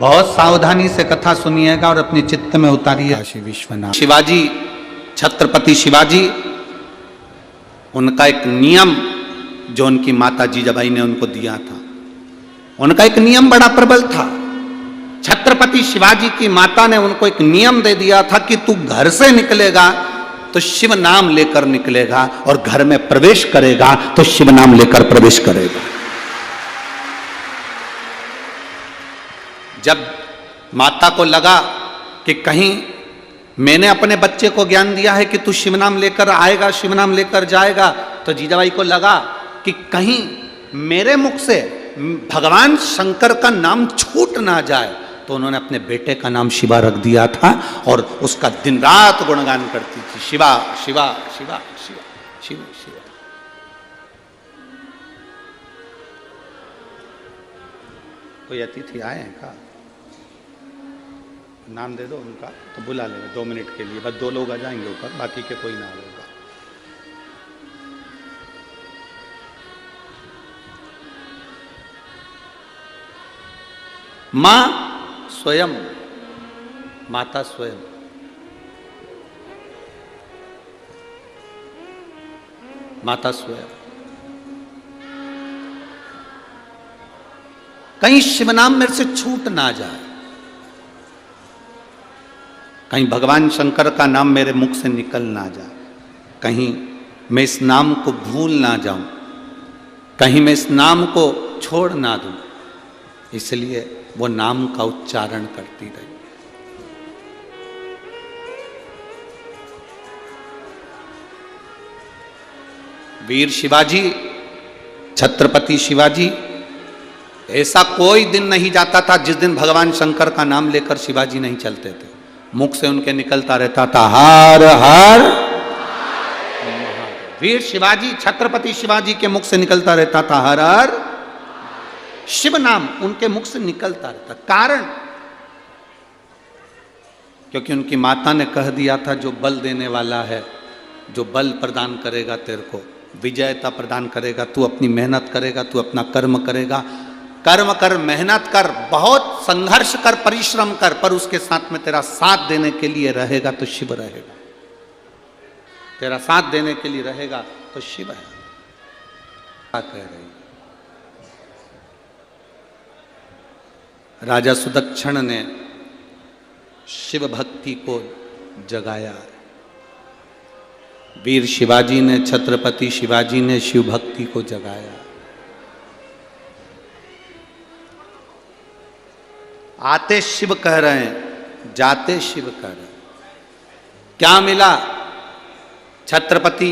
बहुत सावधानी से कथा सुनिएगा और अपने चित्त में उतारिए। काशी विश्वनाथ शिवाजी, छत्रपति शिवाजी, उनका एक नियम जो उनकी माता जीजाबाई ने उनको दिया था, उनका एक नियम बड़ा प्रबल था। छत्रपति शिवाजी की माता ने उनको एक नियम दे दिया था कि तू घर से निकलेगा तो शिव नाम लेकर निकलेगा और घर में प्रवेश करेगा तो शिव नाम लेकर प्रवेश करेगा। जब माता को लगा कि कहीं मैंने अपने बच्चे को ज्ञान दिया है कि तू शिव नाम लेकर आएगा, शिव नाम लेकर जाएगा, तो जीजाबाई को लगा कि कहीं मेरे मुख से भगवान शंकर का नाम छूट ना जाए, तो उन्होंने अपने बेटे का नाम शिवा रख दिया था और उसका दिन रात गुणगान करती थी, शिवा शिवा शिवा शिवा शिव शिवा। कोई अतिथि आए हैं का? नाम दे दो उनका तो बुला लेंगे 2 मिनट के लिए, बस 2 लोग आ जाएंगे ऊपर, बाकी के कोई ना आएगा। मां स्वयं, माता स्वयं, माता स्वयं कहीं शिव नाम मेरे से छूट ना जाए, कहीं भगवान शंकर का नाम मेरे मुख से निकल ना जाए, कहीं मैं इस नाम को भूल ना जाऊं, कहीं मैं इस नाम को छोड़ ना दूं, इसलिए वो नाम का उच्चारण करती रही। वीर शिवाजी, छत्रपति शिवाजी, ऐसा कोई दिन नहीं जाता था जिस दिन भगवान शंकर का नाम लेकर शिवाजी नहीं चलते थे। मुख से उनके निकलता रहता था हर हर। वीर शिवाजी, छत्रपति शिवाजी के मुख से निकलता रहता था हर हर। शिव नाम उनके मुख से निकलता रहता। कारण, क्योंकि उनकी माता ने कह दिया था जो बल देने वाला है, जो बल प्रदान करेगा तेरे को, विजयता प्रदान करेगा, तू अपनी मेहनत करेगा, तू अपना कर्म करेगा, कर्म कर, मेहनत कर, बहुत संघर्ष कर, परिश्रम कर, पर उसके साथ में तेरा साथ देने के लिए रहेगा तो शिव रहेगा, तेरा साथ देने के लिए रहेगा तो शिव है। क्या कह रही राजा सुदक्षण ने शिव भक्ति को जगाया, वीर शिवाजी ने, छत्रपति शिवाजी ने शिव भक्ति को जगाया। आते शिव कह रहे हैं, जाते शिव कह रहे हैं। क्या मिला? छत्रपति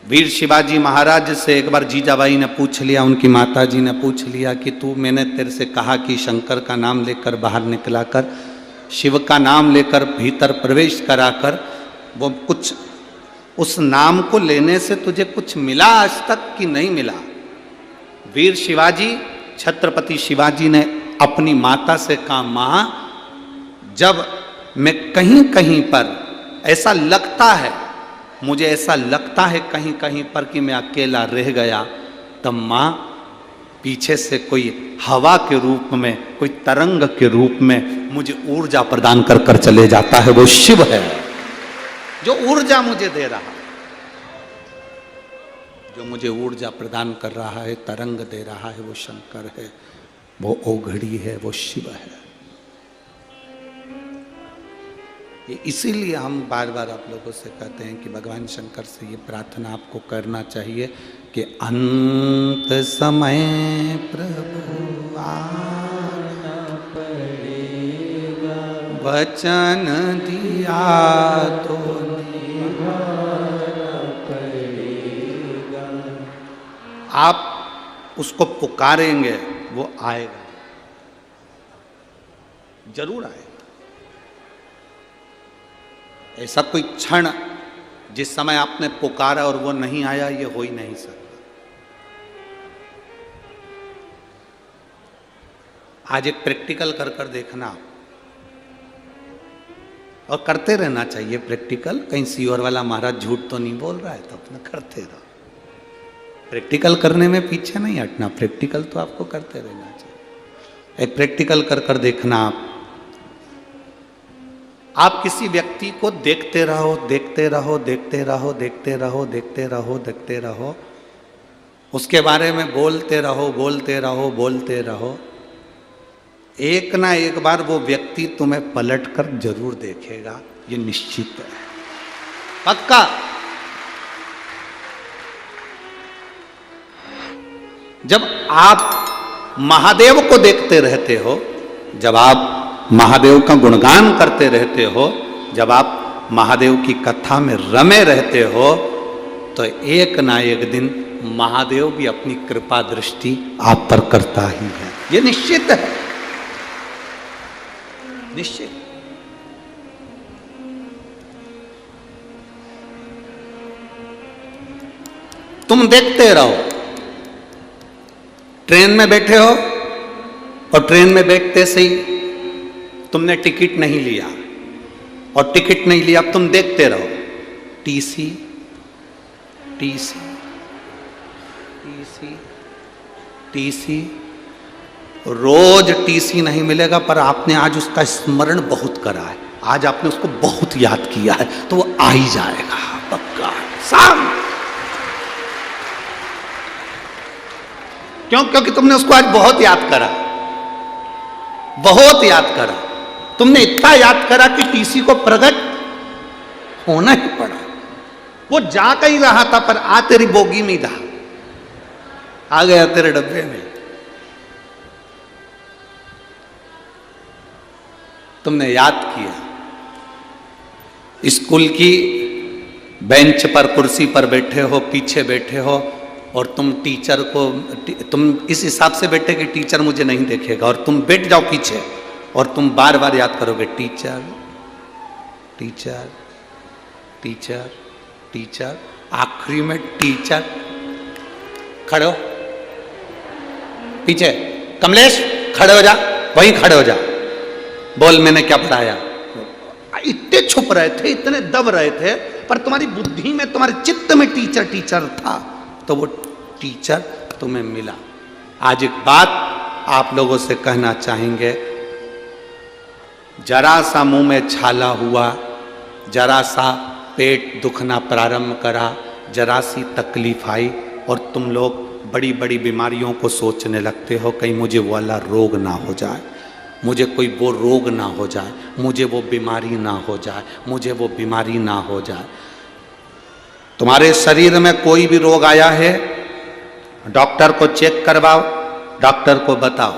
वीर शिवाजी महाराज से एक बार जीजाबाई ने पूछ लिया, उनकी माता जी ने पूछ लिया कि तू, मैंने तेरे से कहा कि शंकर का नाम लेकर बाहर निकला कर, शिव का नाम लेकर भीतर प्रवेश करा कर, वो कुछ उस नाम को लेने से तुझे कुछ मिला आज तक कि नहीं मिला? वीर शिवाजी, छत्रपति शिवाजी ने अपनी माता से कहा, मां, जब मैं कहीं कहीं पर ऐसा लगता है, मुझे ऐसा लगता है कहीं कहीं पर कि मैं अकेला रह गया, तब मां पीछे से कोई हवा के रूप में, कोई तरंग के रूप में मुझे ऊर्जा प्रदान कर कर चले जाता है। वो शिव है जो ऊर्जा मुझे दे रहा है, जो मुझे ऊर्जा प्रदान कर रहा है, तरंग दे रहा है, वो शंकर है, वो ओघड़ी है, वो शिव है। इसीलिए हम बार बार आप लोगों से कहते हैं कि भगवान शंकर से ये प्रार्थना आपको करना चाहिए कि अंत समय प्रभु आना पड़ेगा, वचन दिया तो निभाना पड़ेगा। आप उसको पुकारेंगे, वो आएगा, जरूर आएगा। ऐसा कोई क्षण जिस समय आपने पुकारा और वो नहीं आया, ये हो ही नहीं सकता। आज एक प्रैक्टिकल कर कर देखना, और करते रहना चाहिए प्रैक्टिकल। कहीं सीवर वाला महाराज झूठ तो नहीं बोल रहा है, तो अपना करते रहो। प्रैक्टिकल करने में पीछे नहीं हटना, प्रैक्टिकल तो आपको करते रहना चाहिए। एक प्रैक्टिकल कर कर देखना आप किसी व्यक्ति को देखते रहो, देखते रहो, देखते रहो, देखते रहो, देखते रहो, देखते रहो, उसके बारे में बोलते रहो, बोलते रहो, बोलते रहो, एक ना एक बार वो व्यक्ति तुम्हें पलट कर जरूर देखेगा, ये निश्चित है, पक्का। जब आप महादेव को देखते रहते हो, जब आप महादेव का गुणगान करते रहते हो, जब आप महादेव की कथा में रमे रहते हो, तो एक ना एक दिन महादेव भी अपनी कृपा दृष्टि आप पर करता ही है, ये निश्चित है, निश्चित। तुम देखते रहो, ट्रेन में बैठे हो और ट्रेन में बैठते से ही तुमने टिकट नहीं लिया, और टिकट नहीं लिया, अब तुम देखते रहो, टीसी टीसी टीसी टीसी, रोज टीसी नहीं मिलेगा, पर आपने आज उसका स्मरण बहुत करा है, आज आपने उसको बहुत याद किया है, तो वो आ ही जाएगा पक्का शाम। क्यों? क्योंकि तुमने उसको आज बहुत याद करा, बहुत याद करा, तुमने इतना याद करा कि टीसी को प्रकट होना ही पड़ा। वो जा कहीं रहा था, पर आ तेरी बोगी में था, आ गया तेरे डब्बे में। तुमने याद किया, स्कूल की बेंच पर, कुर्सी पर बैठे हो, पीछे बैठे हो, और तुम टीचर को, तुम इस हिसाब से बैठे कि टीचर मुझे नहीं देखेगा, और तुम बैठ जाओ पीछे और तुम बार बार याद करोगे, टीचर टीचर टीचर टीचर, आखिरी में टीचर। खड़े हो पीछे, कमलेश खड़े हो जा, वहीं खड़े हो जा, बोल मैंने क्या पढ़ाया। इतने छुप रहे थे, इतने दब रहे थे, पर तुम्हारी बुद्धि में, तुम्हारे चित्त में टीचर टीचर था, तो वो टीचर तुम्हें मिला। आज एक बात आप लोगों से कहना चाहेंगे, जरा सा मुंह में छाला हुआ, जरा सा पेट दुखना प्रारंभ करा, जरा सी तकलीफ आई, और तुम लोग बड़ी बड़ी बीमारियों को सोचने लगते हो, कहीं मुझे वो वाला रोग ना हो जाए, मुझे कोई वो रोग ना हो जाए, मुझे वो बीमारी ना हो जाए, मुझे वो बीमारी ना हो जाए। तुम्हारे शरीर में कोई भी रोग आया है, डॉक्टर को चेक करवाओ, डॉक्टर को बताओ,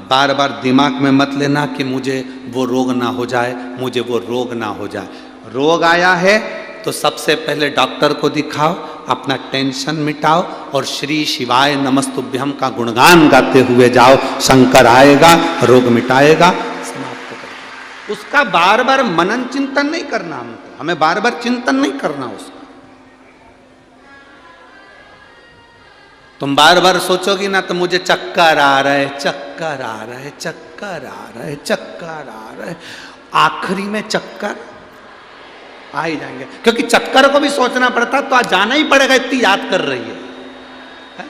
बार बार दिमाग में मत लेना कि मुझे वो रोग ना हो जाए, मुझे वो रोग ना हो जाए। रोग आया है तो सबसे पहले डॉक्टर को दिखाओ, अपना टेंशन मिटाओ, और श्री शिवाय नमस्तुभ्यम का गुणगान गाते हुए जाओ, शंकर आएगा, रोग मिटाएगा, समाप्त करेगा। उसका बार बार मनन चिंतन नहीं करना, हमको, हमें बार बार चिंतन नहीं करना उसका। तुम बार बार सोचोगी ना तो मुझे चक्कर आ रहे, चक्कर आ रहे, चक्कर आ रहे, चक्कर आ रहे, आखिरी में चक्कर आ ही जाएंगे, क्योंकि चक्कर को भी सोचना पड़ता, तो आज जाना ही पड़ेगा, इतनी याद कर रही है?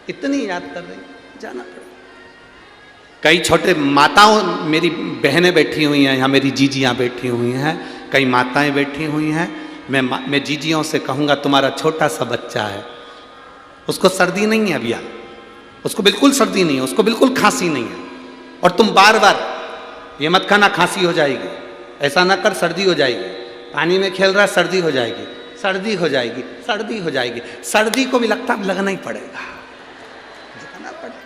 इतनी याद कर रही है, जाना पड़ेगा। कई छोटे माताओं, मेरी बहनें बैठी हुई हैं यहाँ, मेरी जीजियाँ बैठी हुई हैं, कई माताएं बैठी हुई हैं, मैं जीजियों से कहूँगा, तुम्हारा छोटा सा बच्चा है, उसको सर्दी नहीं है अभी, उसको बिल्कुल सर्दी नहीं है, उसको बिल्कुल खांसी नहीं है, और तुम बार बार ये मत खाना, खांसी हो जाएगी, ऐसा ना कर, सर्दी हो जाएगी, पानी में खेल रहा है, सर्दी हो जाएगी, सर्दी हो जाएगी, सर्दी हो जाएगी, सर्दी को भी लगता है लगना ही पड़ेगा, लगना पड़ेगा।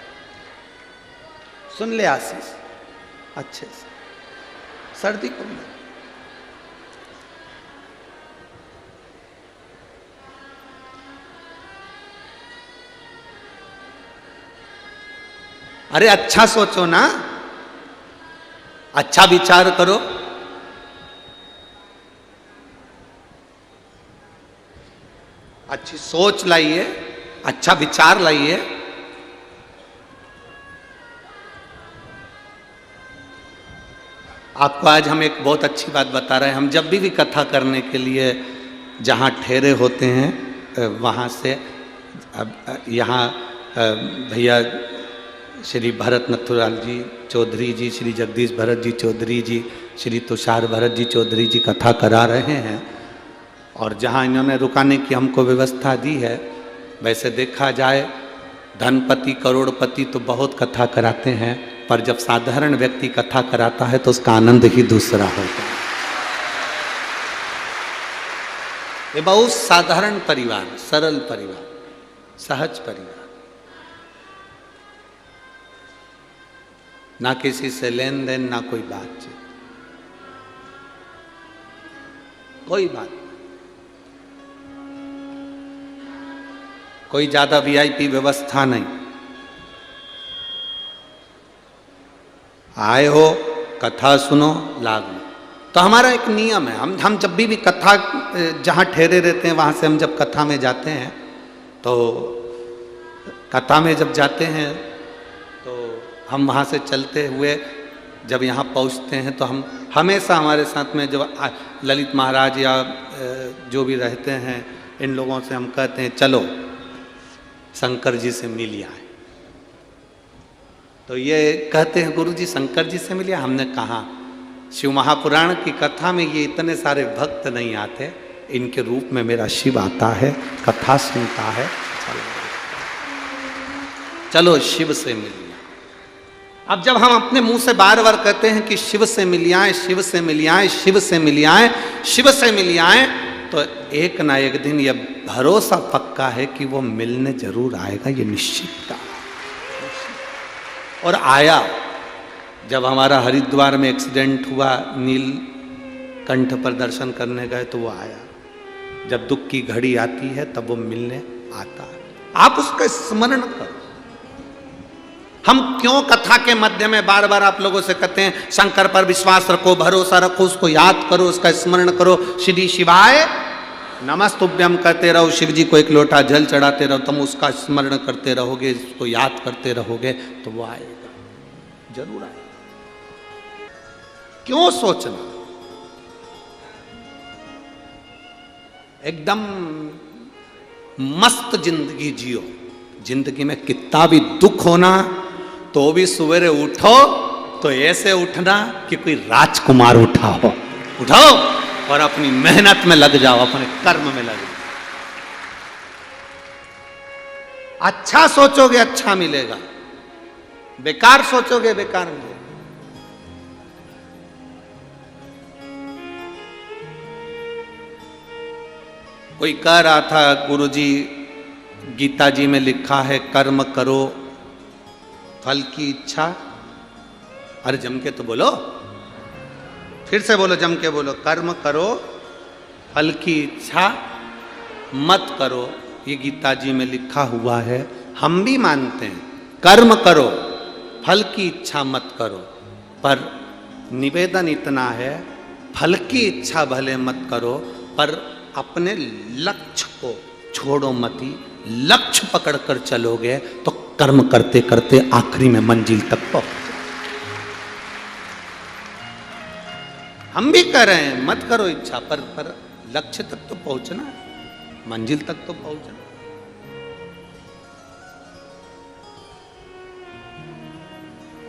सुन ले आशीष अच्छे से, सर्दी को भी। अरे अच्छा सोचो ना, अच्छा विचार करो, अच्छी सोच लाइए, अच्छा विचार लाइए। आपको आज हम एक बहुत अच्छी बात बता रहे हैं, हम जब भी कथा करने के लिए जहाँ ठहरे होते हैं, वहाँ से अब यहाँ भैया श्री भरत नथुराल जी चौधरी जी, श्री जगदीश भरत जी चौधरी जी, श्री तुषार भरत जी चौधरी जी कथा करा रहे हैं। और जहाँ इन्होंने रुकाने की हमको व्यवस्था दी है, वैसे देखा जाए धनपति करोड़पति तो बहुत कथा कराते हैं, पर जब साधारण व्यक्ति कथा कराता है तो उसका आनंद ही दूसरा होता है। ये बहुत साधारण परिवार, सरल परिवार, सहज परिवार, ना किसी से लेन देन, ना कोई बातचीत, कोई बात, कोई ज्यादा वीआईपी व्यवस्था नहीं। आए हो कथा सुनो, लाभ लो। तो हमारा एक नियम है, हम जब भी कथा जहाँ ठहरे रहते हैं वहाँ से हम जब कथा में जाते हैं, तो कथा में जब जाते हैं तो हम वहाँ से चलते हुए जब यहाँ पहुँचते हैं तो हम हमेशा हमारे साथ में जो ललित महाराज या जो भी रहते हैं इन लोगों से हम कहते हैं चलो शंकर जी से मिल आए। तो ये कहते हैं गुरु जी शंकर जी से मिलिए। हमने कहा शिव महापुराण की कथा में ये इतने सारे भक्त नहीं आते, इनके रूप में मेरा शिव आता है, कथा सुनता है, चलो शिव से मिलिए। अब जब हम अपने मुंह से बार बार कहते हैं कि शिव से मिल आए, शिव से मिल आए, शिव से मिल आए, शिव से मिल आए, तो एक ना एक दिन यह भरोसा पक्का है कि वो मिलने जरूर आएगा, ये निश्चितता। और आया, जब हमारा हरिद्वार में एक्सीडेंट हुआ, नीलकंठ पर दर्शन करने गए तो वो आया। जब दुख की घड़ी आती है तब वो मिलने आता है। आप उसका स्मरण करो। हम क्यों कथा के मध्य में बार बार आप लोगों से कहते हैं शंकर पर विश्वास रखो, भरोसा रखो, उसको याद करो, उसका स्मरण करो, श्री शिवाय नमस्तुभ्यम कहते रहो, शिव जी को एक लोटा जल चढ़ाते रहो, तुम उसका स्मरण करते रहोगे, उसको याद करते रहोगे तो वो आएगा, जरूर आएगा। क्यों सोचना? एकदम मस्त जिंदगी जियो। जिंदगी में कितना भी दुख होना तो भी सवेरे उठो तो ऐसे उठना कि कोई राजकुमार उठा हो। उठो और अपनी मेहनत में लग जाओ, अपने कर्म में लग जाओ। अच्छा सोचोगे अच्छा मिलेगा, बेकार सोचोगे बेकार मिलेगा। कोई कह रहा था गुरुजी गीता जी में लिखा है कर्म करो फल की इच्छा। अरे जम के तो बोलो, फिर से बोलो, जम के बोलो, कर्म करो फल की इच्छा मत करो। ये गीता जी में लिखा हुआ है, हम भी मानते हैं कर्म करो फल की इच्छा मत करो, पर निवेदन इतना है फल की इच्छा भले मत करो पर अपने लक्ष्य को छोड़ो मती। लक्ष्य पकड़कर चलोगे तो कर्म करते करते आखिरी में मंजिल तक पहुंच। हम भी कह रहे हैं मत करो इच्छा, पर लक्ष्य तक तो पहुंचना है, मंजिल तक तो पहुंचना।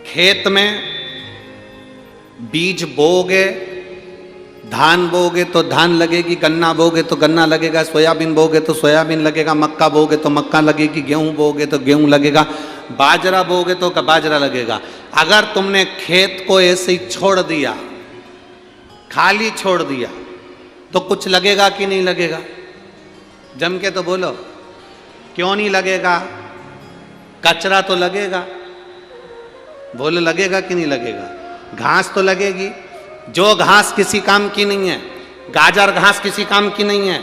खेत में बीज बोगे, धान बोगे तो धान लगेगी, गन्ना बोगे तो गन्ना लगेगा, सोयाबीन बोगे तो सोयाबीन लगेगा, मक्का बोगे तो मक्का लगेगी, गेहूं बोगे तो गेहूं लगेगा, बाजरा बोगे तो बाजरा लगेगा। अगर तुमने खेत को ऐसे ही छोड़ दिया, खाली छोड़ दिया, तो कुछ लगेगा कि नहीं लगेगा? जम के तो बोलो, क्यों नहीं लगेगा? कचरा तो लगेगा, बोलो लगेगा कि नहीं लगेगा? घास तो लगेगी, जो घास किसी काम की नहीं है, गाजर घास किसी काम की नहीं है,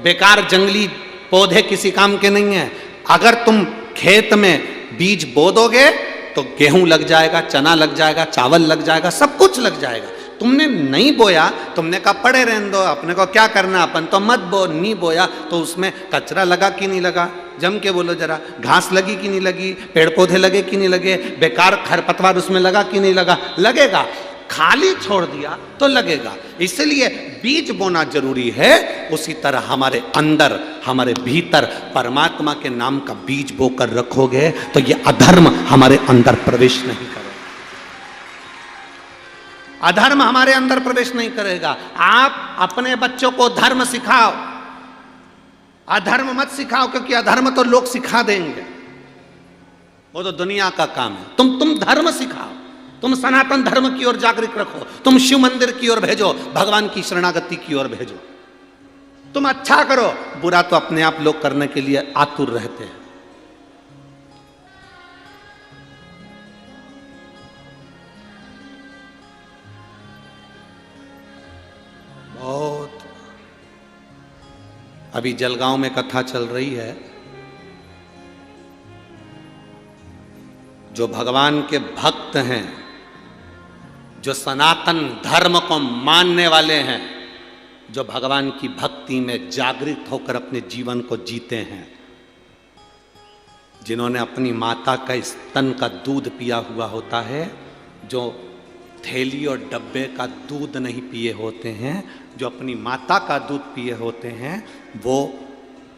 बेकार जंगली पौधे किसी काम के नहीं है। अगर तुम खेत में बीज बो दोगे तो गेहूं लग जाएगा, चना लग जाएगा, चावल लग जाएगा, सब कुछ लग जाएगा। तुमने नहीं बोया, तुमने कहा पड़े रहने दो, अपने को क्या करना, अपन तो मत बो। नहीं बोया तो उसमें कचरा लगा कि नहीं लगा? जम के बोलो जरा, घास लगी कि नहीं लगी, पेड़ पौधे लगे कि नहीं लगे, बेकार खरपतवार उसमें लगा कि नहीं लगा? लगेगा। खाली छोड़ दिया तो लगेगा। इसलिए बीज बोना जरूरी है। उसी तरह हमारे अंदर, हमारे भीतर परमात्मा के नाम का बीज बोकर रखोगे तो ये अधर्म हमारे अंदर प्रवेश नहीं करेगा। अधर्म हमारे अंदर प्रवेश नहीं करेगा। आप अपने बच्चों को धर्म सिखाओ, अधर्म मत सिखाओ, क्योंकि अधर्म तो लोग सिखा देंगे, वो तो दुनिया का काम है। तुम धर्म सिखाओ, तुम सनातन धर्म की ओर जागृत रखो, तुम शिव मंदिर की ओर भेजो, भगवान की शरणागति की ओर भेजो। तुम अच्छा करो, बुरा तो अपने आप लोग करने के लिए आतुर रहते हैं। बहुत अभी जलगांव में कथा चल रही है। जो भगवान के भक्त हैं, जो सनातन धर्म को मानने वाले हैं, जो भगवान की भक्ति में जागृत होकर अपने जीवन को जीते हैं, जिन्होंने अपनी माता का स्तन का दूध पिया हुआ होता है, जो थैली और डब्बे का दूध नहीं पिए होते हैं, जो अपनी माता का दूध पिए होते हैं, वो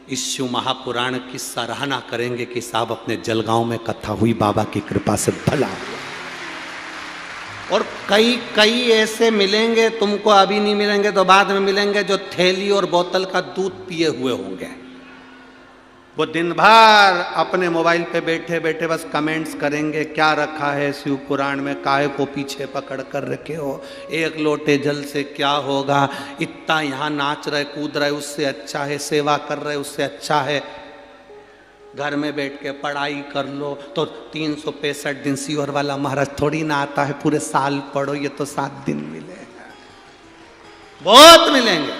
इस शिव महापुराण की सराहना करेंगे कि साहब अपने जलगांव में कथा हुई, बाबा की कृपा से भला हुआ। और कई ऐसे मिलेंगे, तुमको अभी नहीं मिलेंगे तो बाद में मिलेंगे, जो थैली और बोतल का दूध पिए हुए होंगे। वो दिन भर अपने मोबाइल पे बैठे बैठे बस कमेंट्स करेंगे, क्या रखा है शिव पुराण में, काहे को पीछे पकड़ कर रखे हो, एक लोटे जल से क्या होगा, इतना यहाँ नाच रहे कूद रहे उससे अच्छा है, सेवा कर रहे उससे अच्छा है, घर में बैठ के पढ़ाई कर लो। तो 365 दिन सीवर वाला महाराज थोड़ी ना आता है, पूरे साल पढ़ो, ये तो 7 दिन मिलेगा। बहुत मिलेंगे,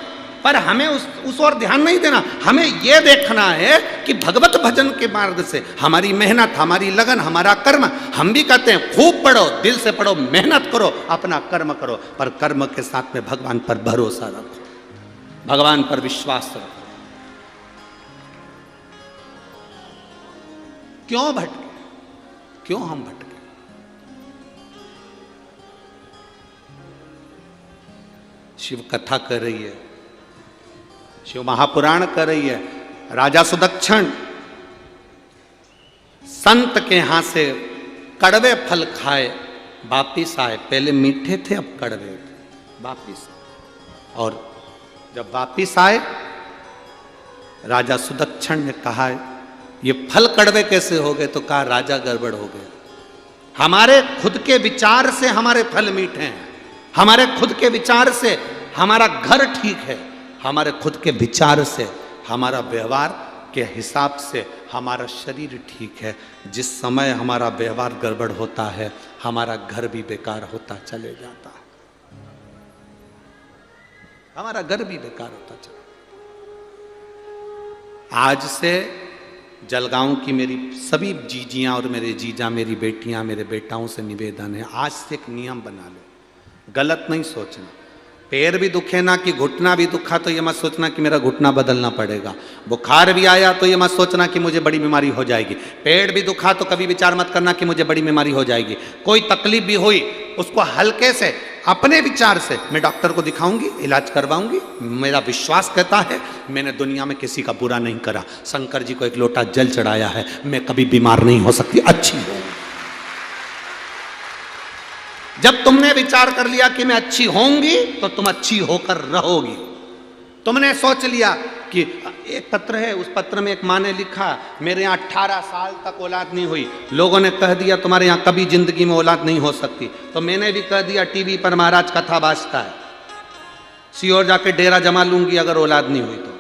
पर हमें उस ओर ध्यान नहीं देना। हमें यह देखना है कि भगवत भजन के मार्ग से हमारी मेहनत, हमारी लगन, हमारा कर्म, हम भी कहते हैं खूब पढ़ो, दिल से पढ़ो, मेहनत करो, अपना कर्म करो, पर कर्म के साथ में भगवान पर भरोसा रखो, भगवान पर विश्वास रखो। क्यों भटके, क्यों हम भटके? शिव कथा कर रही है, शिव महापुराण कर रही है। राजा सुदक्षण संत के यहां से कड़वे फल खाए वापिस आए। पहले मीठे थे, अब कड़वे थे, वापिस। और जब वापिस आए, राजा सुदक्षण ने कहा ये फल कड़वे कैसे हो गए? तो कहा राजा गड़बड़ हो गए, हमारे खुद के विचार से हमारे फल मीठे हैं, हमारे खुद के विचार से हमारा घर ठीक है, हमारे खुद के विचार से, हमारा व्यवहार के हिसाब से हमारा शरीर ठीक है। जिस समय हमारा व्यवहार गड़बड़ होता है, हमारा घर भी बेकार होता चले जाता है, हमारा घर भी बेकार होता चला। आज से जलगांव की मेरी सभी जीजियां और मेरे जीजा, मेरी बेटियां, मेरे बेटाओं से निवेदन है, आज से एक नियम बना लो, गलत नहीं सोचना। पैर भी दुखे ना कि घुटना भी दुखा तो ये मत सोचना कि मेरा घुटना बदलना पड़ेगा। बुखार भी आया तो ये मत सोचना कि मुझे बड़ी बीमारी हो जाएगी। पेट भी दुखा तो कभी विचार मत करना कि मुझे बड़ी बीमारी हो जाएगी। कोई तकलीफ भी हुई, उसको हल्के से अपने विचार से मैं डॉक्टर को दिखाऊंगी, इलाज करवाऊंगी। मेरा विश्वास कहता है मैंने दुनिया में किसी का बुरा नहीं करा, शंकर जी को एक लोटा जल चढ़ाया है, मैं कभी बीमार नहीं हो सकती, अच्छी हो। जब तुमने विचार कर लिया कि मैं अच्छी होंगी तो तुम अच्छी होकर रहोगी। तुमने सोच लिया कि एक पत्र है, उस पत्र में एक माँ ने लिखा मेरे यहाँ 18 साल तक औलाद नहीं हुई, लोगों ने कह दिया तुम्हारे यहाँ कभी जिंदगी में औलाद नहीं हो सकती, तो मैंने भी कह दिया टीवी पर महाराज कथा बाजता है, सीहोर जाके डेरा जमा लूंगी अगर औलाद नहीं हुई तो।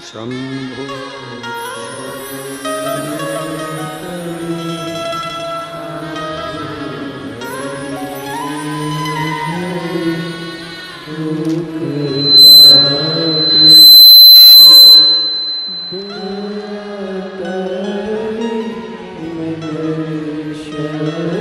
शंभो Shambho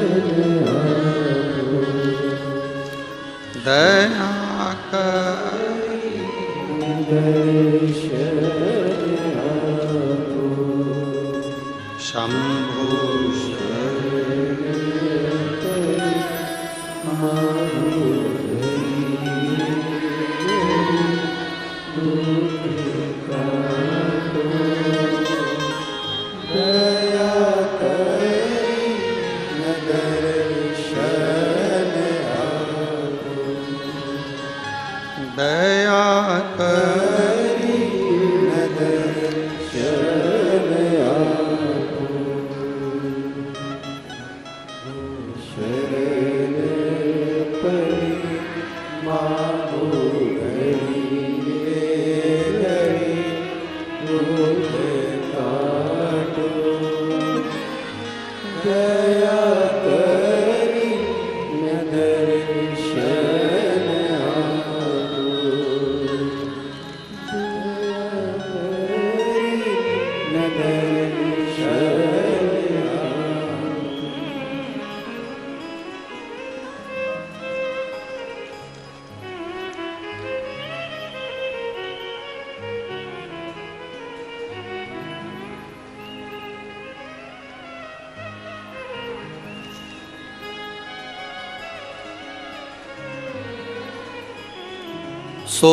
सो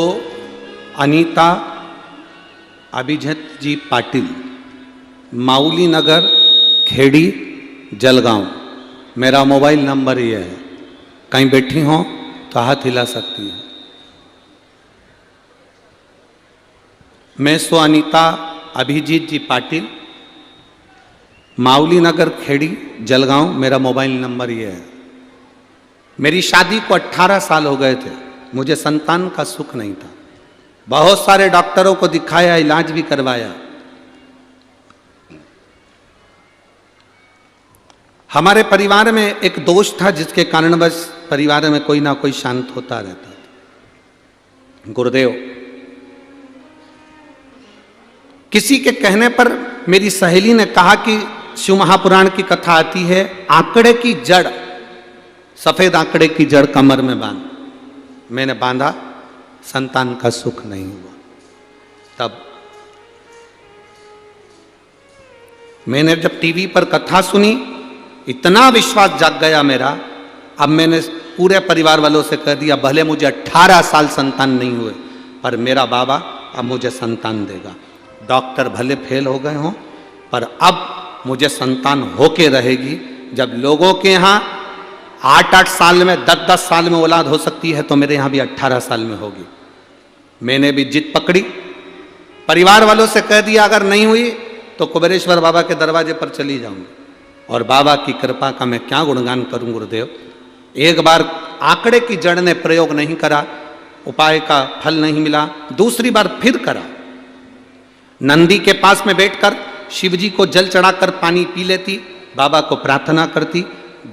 अनीता अभिजीत जी पाटिल, माउली नगर, खेड़ी, जलगांव। मेरा मोबाइल नंबर ये है, कहीं बैठी हो तो हाथ हिला सकती है। मैं सो अनीता अभिजीत जी पाटिल, माउली नगर, खेड़ी, जलगांव। मेरा मोबाइल नंबर ये है। मेरी शादी को 18 साल हो गए थे, मुझे संतान का सुख नहीं था। बहुत सारे डॉक्टरों को दिखाया, इलाज भी करवाया। हमारे परिवार में एक दोष था जिसके कारण बस परिवार में कोई ना कोई शांत होता रहता था। गुरुदेव, किसी के कहने पर मेरी सहेली ने कहा कि शिव महापुराण की कथा आती है, आंकड़े की जड़, सफेद आंकड़े की जड़ कमर में बांध। मैंने बांधा, संतान का सुख नहीं हुआ। तब मैंने जब टीवी पर कथा सुनी, इतना विश्वास जाग गया मेरा। अब मैंने पूरे परिवार वालों से कह दिया, भले मुझे 18 साल संतान नहीं हुए, पर मेरा बाबा अब मुझे संतान देगा। डॉक्टर भले फेल हो गए हों, पर अब मुझे संतान होके रहेगी। जब लोगों के यहाँ 8-8 साल में, 10-10 साल में औलाद हो सकती है, तो मेरे यहाँ भी 18 साल में होगी। मैंने भी जिद पकड़ी, परिवार वालों से कह दिया अगर नहीं हुई तो कुबेरेश्वर बाबा के दरवाजे पर चली जाऊंगी। और बाबा की कृपा का मैं क्या गुणगान करूं गुरुदेव। एक बार आंकड़े की जड़ ने प्रयोग नहीं करा, उपाय का फल नहीं मिला। दूसरी बार फिर करा। नंदी के पास में बैठकर शिवजी को जल चढ़ाकर पानी पी लेती, बाबा को प्रार्थना करती।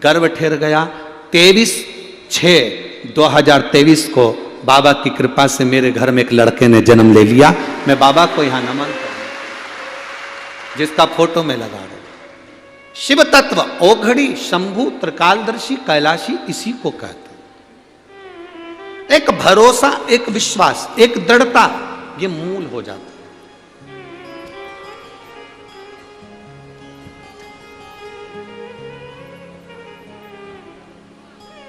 गर्भ ठहर गया। 23/6/2023 को बाबा की कृपा से मेरे घर में एक लड़के ने जन्म ले लिया। मैं बाबा को यहां नमन करूं, जिसका फोटो में लगा रहा हूं। शिव तत्व, ओघड़ी, शंभु, त्रिकालदर्शी, कैलाशी, इसी को कहते हैं। एक भरोसा, एक विश्वास, एक दृढ़ता, ये मूल हो जाता है।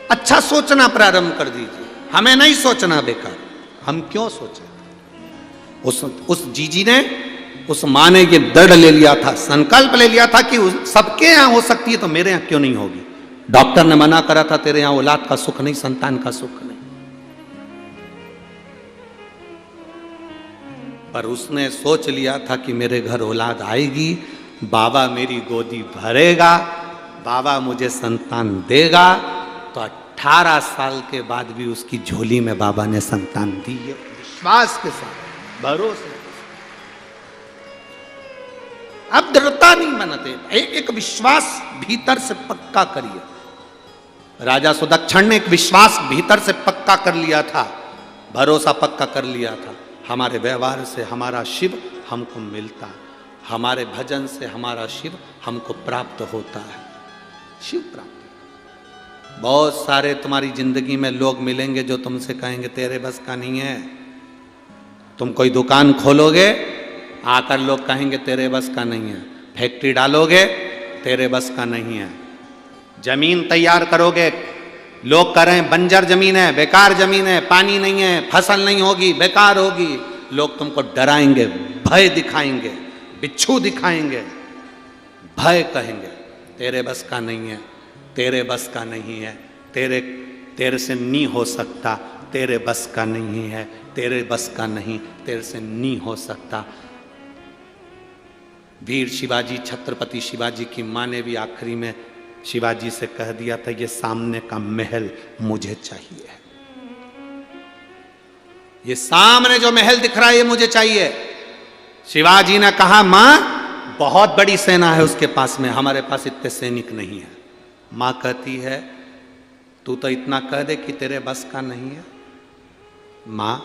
अच्छा सोचना प्रारंभ कर दीजिए। हमें नहीं सोचना बेकार। हम क्यों सोचे? उस जीजी ने, उस माँ ने ये दृढ़ ले लिया था, संकल्प ले लिया था कि सबके यहां हो सकती है तो मेरे यहां क्यों नहीं होगी। डॉक्टर ने मना करा था, तेरे यहां औलाद का सुख नहीं, संतान का सुख नहीं। पर उसने सोच लिया था कि मेरे घर औलाद आएगी, बाबा मेरी गोदी भरेगा, बाबा मुझे संतान देगा। तो 18 साल के बाद भी उसकी झोली में बाबा ने संतान दी है, विश्वास के साथ, भरोसे। अब दृढ़ता नहीं बनते, एक विश्वास भीतर से पक्का करिए। राजा सुदक्षण ने एक विश्वास भीतर से पक्का कर लिया था, भरोसा पक्का कर लिया था। हमारे व्यवहार से हमारा शिव हमको मिलता, हमारे भजन से हमारा शिव हमको प्राप्त होता है। शिव प्राप्त। बहुत सारे तुम्हारी जिंदगी में लोग मिलेंगे जो तुमसे कहेंगे तेरे बस का नहीं है। तुम कोई दुकान खोलोगे, आकर लोग कहेंगे तेरे बस का नहीं है। फैक्ट्री डालोगे, तेरे बस का नहीं है। जमीन तैयार करोगे, लोग कह रहे हैं बंजर जमीन है, बेकार जमीन है, पानी नहीं है, फसल नहीं होगी, बेकार होगी। लोग तुमको डराएंगे, भय दिखाएंगे, बिच्छू दिखाएंगे, भय कहेंगे तेरे बस का नहीं है, तेरे बस का नहीं है, तेरे से नहीं हो सकता, तेरे बस का नहीं है, तेरे बस का नहीं, तेरे से नहीं हो सकता। वीर शिवाजी, छत्रपति शिवाजी की माँ ने भी आखिरी में शिवाजी से कह दिया था, ये सामने का महल मुझे चाहिए, ये सामने जो महल दिख रहा है ये मुझे चाहिए। शिवाजी ने कहा माँ बहुत बड़ी सेना है उसके पास में, हमारे पास इतने सैनिक नहीं है। माँ कहती है तू तो इतना कह दे कि तेरे बस का नहीं है। माँ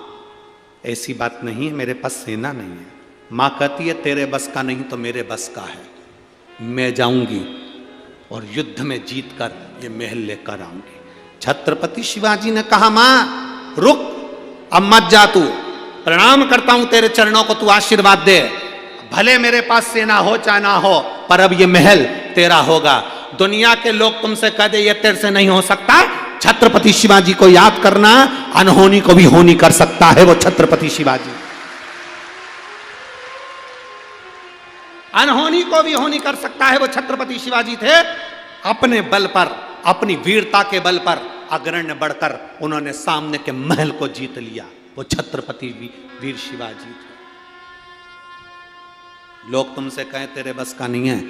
ऐसी बात नहीं है, मेरे पास सेना नहीं है। माँ कहती है तेरे बस का नहीं तो मेरे बस का है, मैं जाऊंगी और युद्ध में जीत कर ये महल लेकर आऊंगी। छत्रपति शिवाजी ने कहा माँ रुक, अब मत जा, तू प्रणाम करता हूं तेरे चरणों को, तू आशीर्वाद दे। भले मेरे पास सेना हो चाहे ना हो, पर अब ये महल तेरा होगा। दुनिया के लोग तुमसे कह दे ये तेरे से नहीं हो सकता, छत्रपति शिवाजी को याद करना, अनहोनी को भी होनी कर सकता है वो छत्रपति शिवाजी। अनहोनी को भी होनी कर सकता है वो छत्रपति शिवाजी थे। अपने बल पर, अपनी वीरता के बल पर अग्रण्य बढ़कर उन्होंने सामने के महल को जीत लिया। वो छत्रपति वीर शिवाजी थे। लोग तुमसे कहें तेरे बस का नहीं है,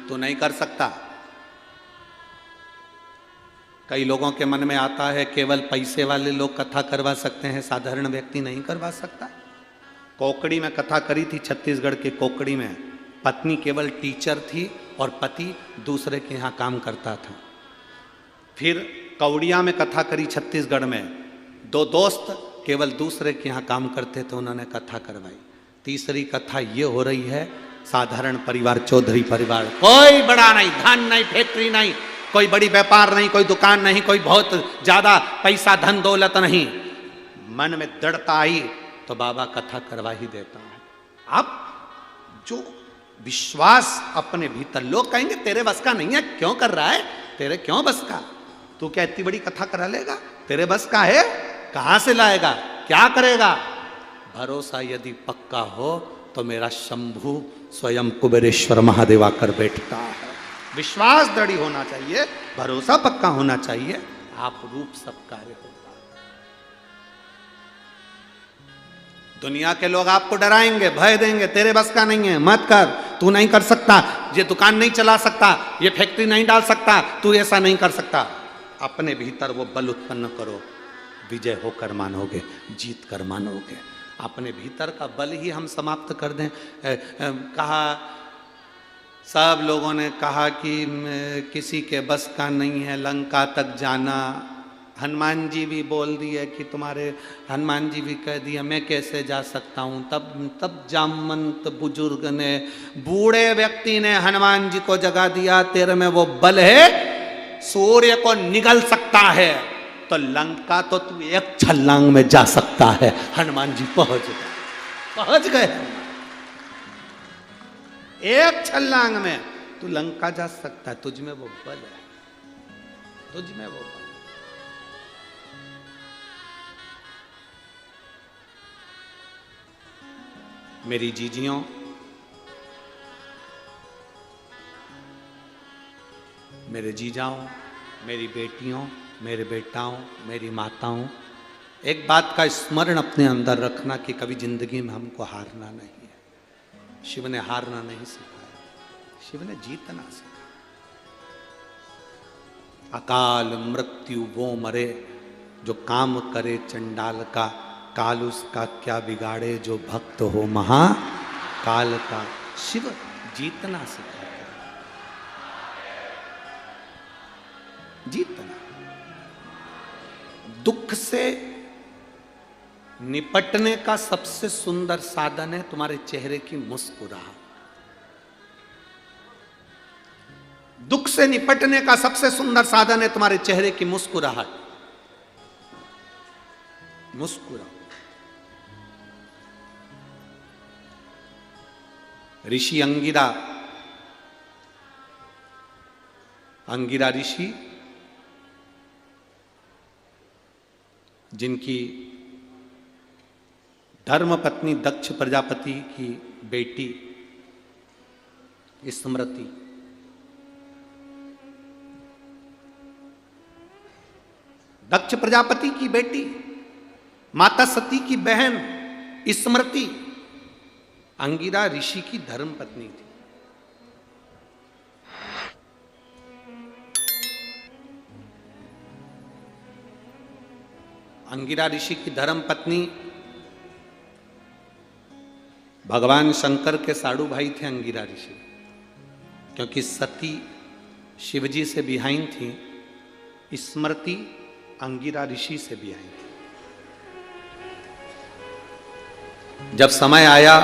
तू नहीं कर सकता। कई लोगों के मन में आता है केवल पैसे वाले लोग कथा करवा सकते हैं, साधारण व्यक्ति नहीं करवा सकता। कोकड़ी में कथा करी थी, छत्तीसगढ़ के कोकड़ी में। पत्नी केवल टीचर थी और पति दूसरे के यहाँ काम करता था। फिर कौड़िया में कथा करी छत्तीसगढ़ में, दो दोस्त केवल दूसरे के यहाँ काम करते थे, उन्होंने कथा करवाई। तीसरी कथा ये हो रही है, साधारण परिवार, चौधरी परिवार, कोई बड़ा नहीं, धन नहीं, फैक्ट्री नहीं, कोई बड़ी व्यापार नहीं, कोई दुकान नहीं, कोई बहुत ज्यादा पैसा धन दौलत नहीं। मन में दृढ़ता आई तो बाबा कथा करवा ही देता है। अब जो विश्वास अपने भीतर, लोग कहेंगे तेरे बस का नहीं है, क्यों कर रहा है, तेरे क्यों बस का, तू क्या इतनी बड़ी कथा करा लेगा, तेरे बस का है, कहां से लाएगा, क्या करेगा। भरोसा यदि पक्का हो तो मेरा शंभू स्वयं कुबेरेश्वर महादेव आकर बैठता है। विश्वास दृढ़ होना चाहिए, भरोसा पक्का होना चाहिए, आप रूप सब कार्य होगा। दुनिया के लोग आपको डराएंगे, भय देंगे, तेरे बस का नहीं है, मत कर, तू नहीं कर सकता, ये दुकान नहीं चला सकता, ये फैक्ट्री नहीं डाल सकता, तू ऐसा नहीं कर सकता। अपने भीतर वो बल उत्पन्न करो, विजय होकर मानोगे, जीत कर मानोगे। अपने भीतर का बल ही हम समाप्त कर दें। कहा, सब लोगों ने कहा कि किसी के बस का नहीं है लंका तक जाना। हनुमान जी भी बोल दिए कि तुम्हारे, हनुमान जी भी कह दिया मैं कैसे जा सकता हूँ। तब जामवंत बुजुर्ग ने, बूढ़े व्यक्ति ने हनुमान जी को जगा दिया, तेरे में वो बल है, सूर्य को निगल सकता है तो लंका तो तू एक छलांग में जा सकता है। हनुमान जी पहुंच गए। एक छलांग में तू लंका जा सकता है, तुझ में वो बल है, तुझ में वो बल। मेरी जीजियों, मेरे जीजाओं, मेरी बेटियों, मेरे बेटाओं, मेरी माताओं, एक बात का स्मरण अपने अंदर रखना कि कभी जिंदगी में हमको हारना नहीं है। शिव ने हारना नहीं सिखाया, शिव ने जीतना सिखाया। अकाल मृत्यु वो मरे जो काम करे चंडाल का, काल उसका क्या बिगाड़े जो भक्त हो महाकाल का। शिव जीतना सिखाता है, जीतना। दुख से निपटने का सबसे सुंदर साधन है तुम्हारे चेहरे की मुस्कुराहट। दुख से निपटने का सबसे सुंदर साधन है तुम्हारे चेहरे की मुस्कुराहट। मुस्कुराओ। ऋषि अंगिरा ऋषि, जिनकी धर्म पत्नी दक्ष प्रजापति की बेटी स्मृति, दक्ष प्रजापति की बेटी, माता सती की बहन स्मृति, अंगिरा ऋषि की धर्म पत्नी थी। अंगिरा ऋषि की धर्म पत्नी भगवान शंकर के साड़ू भाई थे अंगिरा ऋषि, क्योंकि सती शिवजी से बिहाइन थी, स्मृति अंगिरा ऋषि से बिहाइन थी। जब समय आया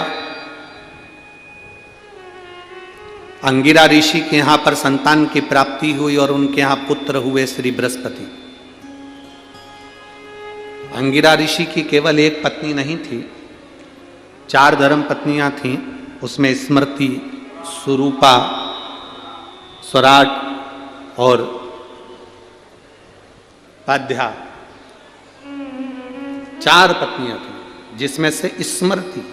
अंगिरा ऋषि के यहां पर संतान की प्राप्ति हुई और उनके यहां पुत्र हुए श्री बृहस्पति। अंगिरा ऋषि की केवल एक पत्नी नहीं थी, 4 धर्म पत्नियां थीं। उसमें स्मृति, सुरूपा, स्वराट और पाध्या, 4 पत्नियां थी, जिसमें से स्मृति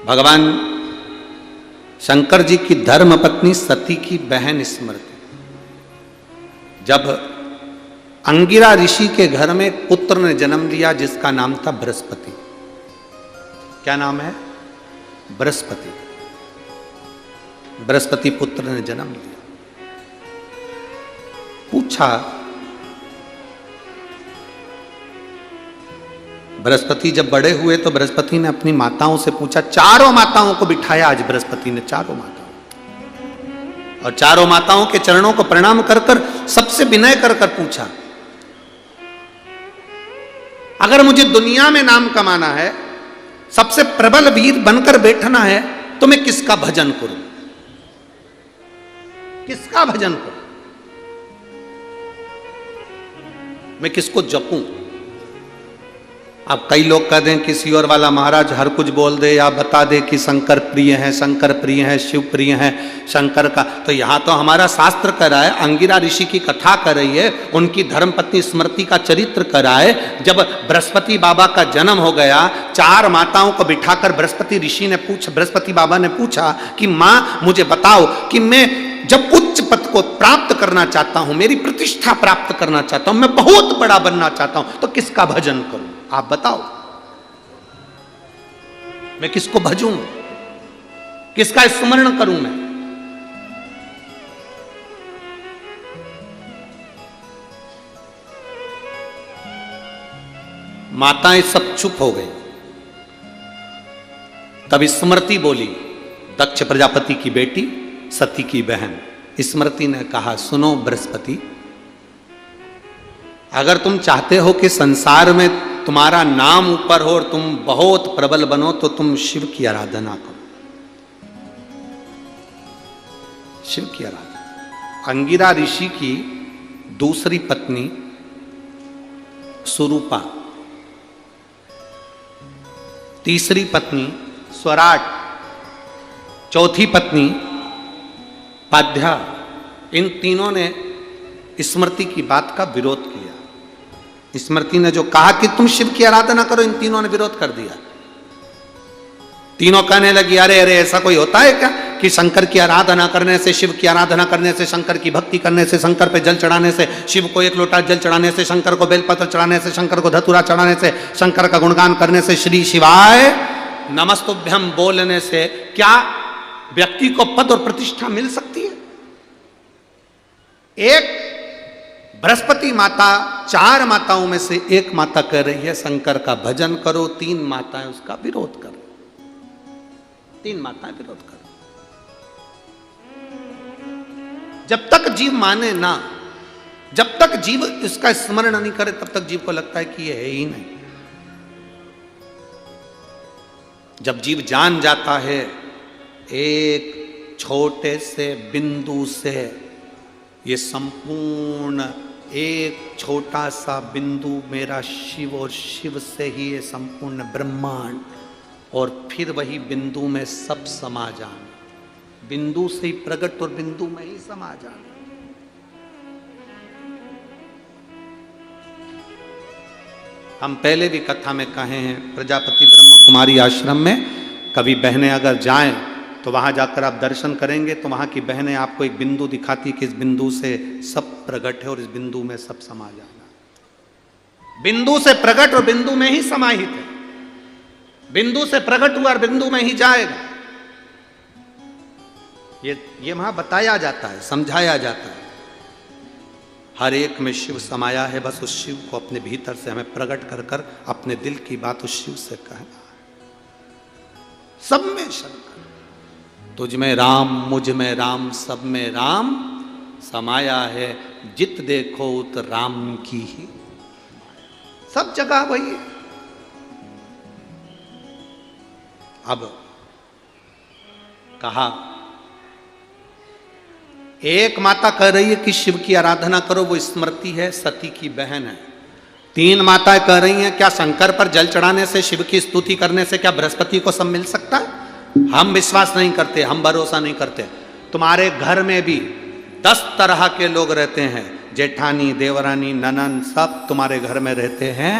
भगवान शंकर जी की धर्म पत्नी सती की बहन स्मृति। जब अंगिरा ऋषि के घर में एक पुत्र ने जन्म लिया जिसका नाम था बृहस्पति। क्या नाम है? बृहस्पति। बृहस्पति पुत्र ने जन्म लिया। पूछा, बृहस्पति जब बड़े हुए तो बृहस्पति ने अपनी माताओं से पूछा, चारों माताओं को बिठाया आज बृहस्पति ने, चारों माताओं, और चारों माताओं के चरणों को प्रणाम कर कर सबसे विनय कर कर पूछा, अगर मुझे दुनिया में नाम कमाना है, सबसे प्रबल वीर बनकर बैठना है, तो मैं किसका भजन करूं? किसका भजन करूं? मैं किसको जपूं? अब कई लोग कह दें किसी और वाला महाराज हर कुछ बोल दे या बता दे कि शंकर प्रिय है, शंकर प्रिय है, शिव प्रिय है शंकर का। तो यहां तो हमारा शास्त्र कर रहा है, अंगिरा ऋषि की कथा कर रही है, उनकी धर्मपत्नी स्मृति का चरित्र कर रहा है। जब बृहस्पति बाबा का जन्म हो गया, 4 माताओं को बिठाकर बृहस्पति बाबा ने पूछा कि मां मुझे बताओ कि मैं जब उच्च पद को प्राप्त करना चाहता हूं, मेरी प्रतिष्ठा प्राप्त करना चाहता हूं, मैं बहुत बड़ा बनना चाहता हूं, तो किसका भजन करूं? आप बताओ, मैं किसको भजूं? किसका स्मरण करूं मैं? माताएं सब चुप हो गई। तब स्मृति बोली, दक्ष प्रजापति की बेटी सती की बहन स्मृति ने कहा, सुनो बृहस्पति, अगर तुम चाहते हो कि संसार में तुम्हारा नाम ऊपर हो और तुम बहुत प्रबल बनो, तो तुम शिव की आराधना करो। शिव की आराधना। अंगिरा ऋषि की दूसरी पत्नी सुरूपा, तीसरी पत्नी स्वराट, चौथी पत्नी पाध्या, इन तीनों ने स्मृति की बात का विरोध किया। स्मृति ने जो कहा कि तुम शिव की आराधना करो, इन तीनों ने विरोध कर दिया। तीनों कहने लगी, अरे अरे ऐसा कोई होता है क्या कि शंकर की आराधना करने से, शिव की आराधना करने से, शंकर की भक्ति करने से, शंकर पे जल चढ़ाने से, शिव को 1 लोटा जल चढ़ाने से, शंकर को बेलपत्र चढ़ाने से, शंकर को धतूरा चढ़ाने से, शंकर का गुणगान करने से, श्री शिवाय नमस्तुभ्यम बोलने से क्या व्यक्ति को पद और प्रतिष्ठा मिल सकती है? एक बृहस्पति माता 4 माताओं में से एक माता कह रही है शंकर का भजन करो, 3 माताएं उसका विरोध करो। 3 माताएं विरोध करो। जब तक जीव माने ना, जब तक जीव इसका स्मरण नहीं करे, तब तक जीव को लगता है कि ये है ही नहीं। जब जीव जान जाता है, एक छोटे से बिंदु से ये संपूर्ण, एक छोटा सा बिंदु मेरा शिव, और शिव से ही ये संपूर्ण ब्रह्मांड, और फिर वही बिंदु में सब समा जाना, बिंदु से ही प्रकट और बिंदु में ही समा जाना। हम पहले भी कथा में कहे हैं, प्रजापति ब्रह्म कुमारी आश्रम में कभी बहनें अगर जाएं तो वहां जाकर आप दर्शन करेंगे तो वहां की बहनें आपको एक बिंदु दिखाती कि इस बिंदु से सब प्रकट है और इस बिंदु में सब समा जाना। बिंदु से प्रकट और बिंदु में ही समाहित है। बिंदु से प्रकट हुआ और बिंदु में ही जाएगा। ये वहां बताया जाता है, समझाया जाता है। हर एक में शिव समाया है, बस उस शिव को अपने भीतर से हमें प्रकट कर कर अपने दिल की बात उस शिव से कहना है। सब में शंकर, तुझ में राम, मुझ में राम, सब में राम समाया है, जित देखो उत राम की ही, सब जगह वही है। अब कहा, एक माता कह रही है कि शिव की आराधना करो, वो स्मृति है, सती की बहन है। 3 माताएं कह रही हैं क्या शंकर पर जल चढ़ाने से, शिव की स्तुति करने से क्या बृहस्पति को सब मिल सकता है? हम विश्वास नहीं करते, हम भरोसा नहीं करते। तुम्हारे घर में भी 10 तरह के लोग रहते हैं जेठानी, देवरानी, ननन सब तुम्हारे घर में रहते हैं।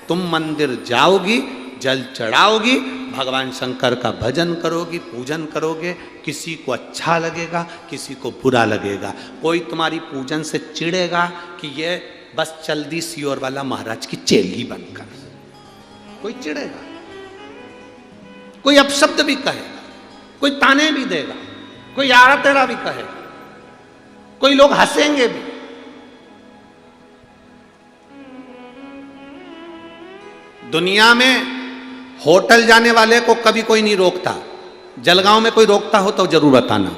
तुम मंदिर जाओगी, जल चढ़ाओगी, भगवान शंकर का भजन करोगी, पूजन करोगे, किसी को अच्छा लगेगा, किसी को बुरा लगेगा। कोई तुम्हारी पूजन से चिढ़ेगा कि ये बस चल दी सियोर वाला महाराज की चेली बनकर, कोई चिढ़ेगा, कोई अपशब्द भी कहेगा, कोई ताने भी देगा, कोई यारा तेरा भी कहेगा, कोई लोग हंसेंगे भी। दुनिया में होटल जाने वाले को कभी कोई नहीं रोकता। जलगांव में कोई रोकता हो तो जरूर बताना।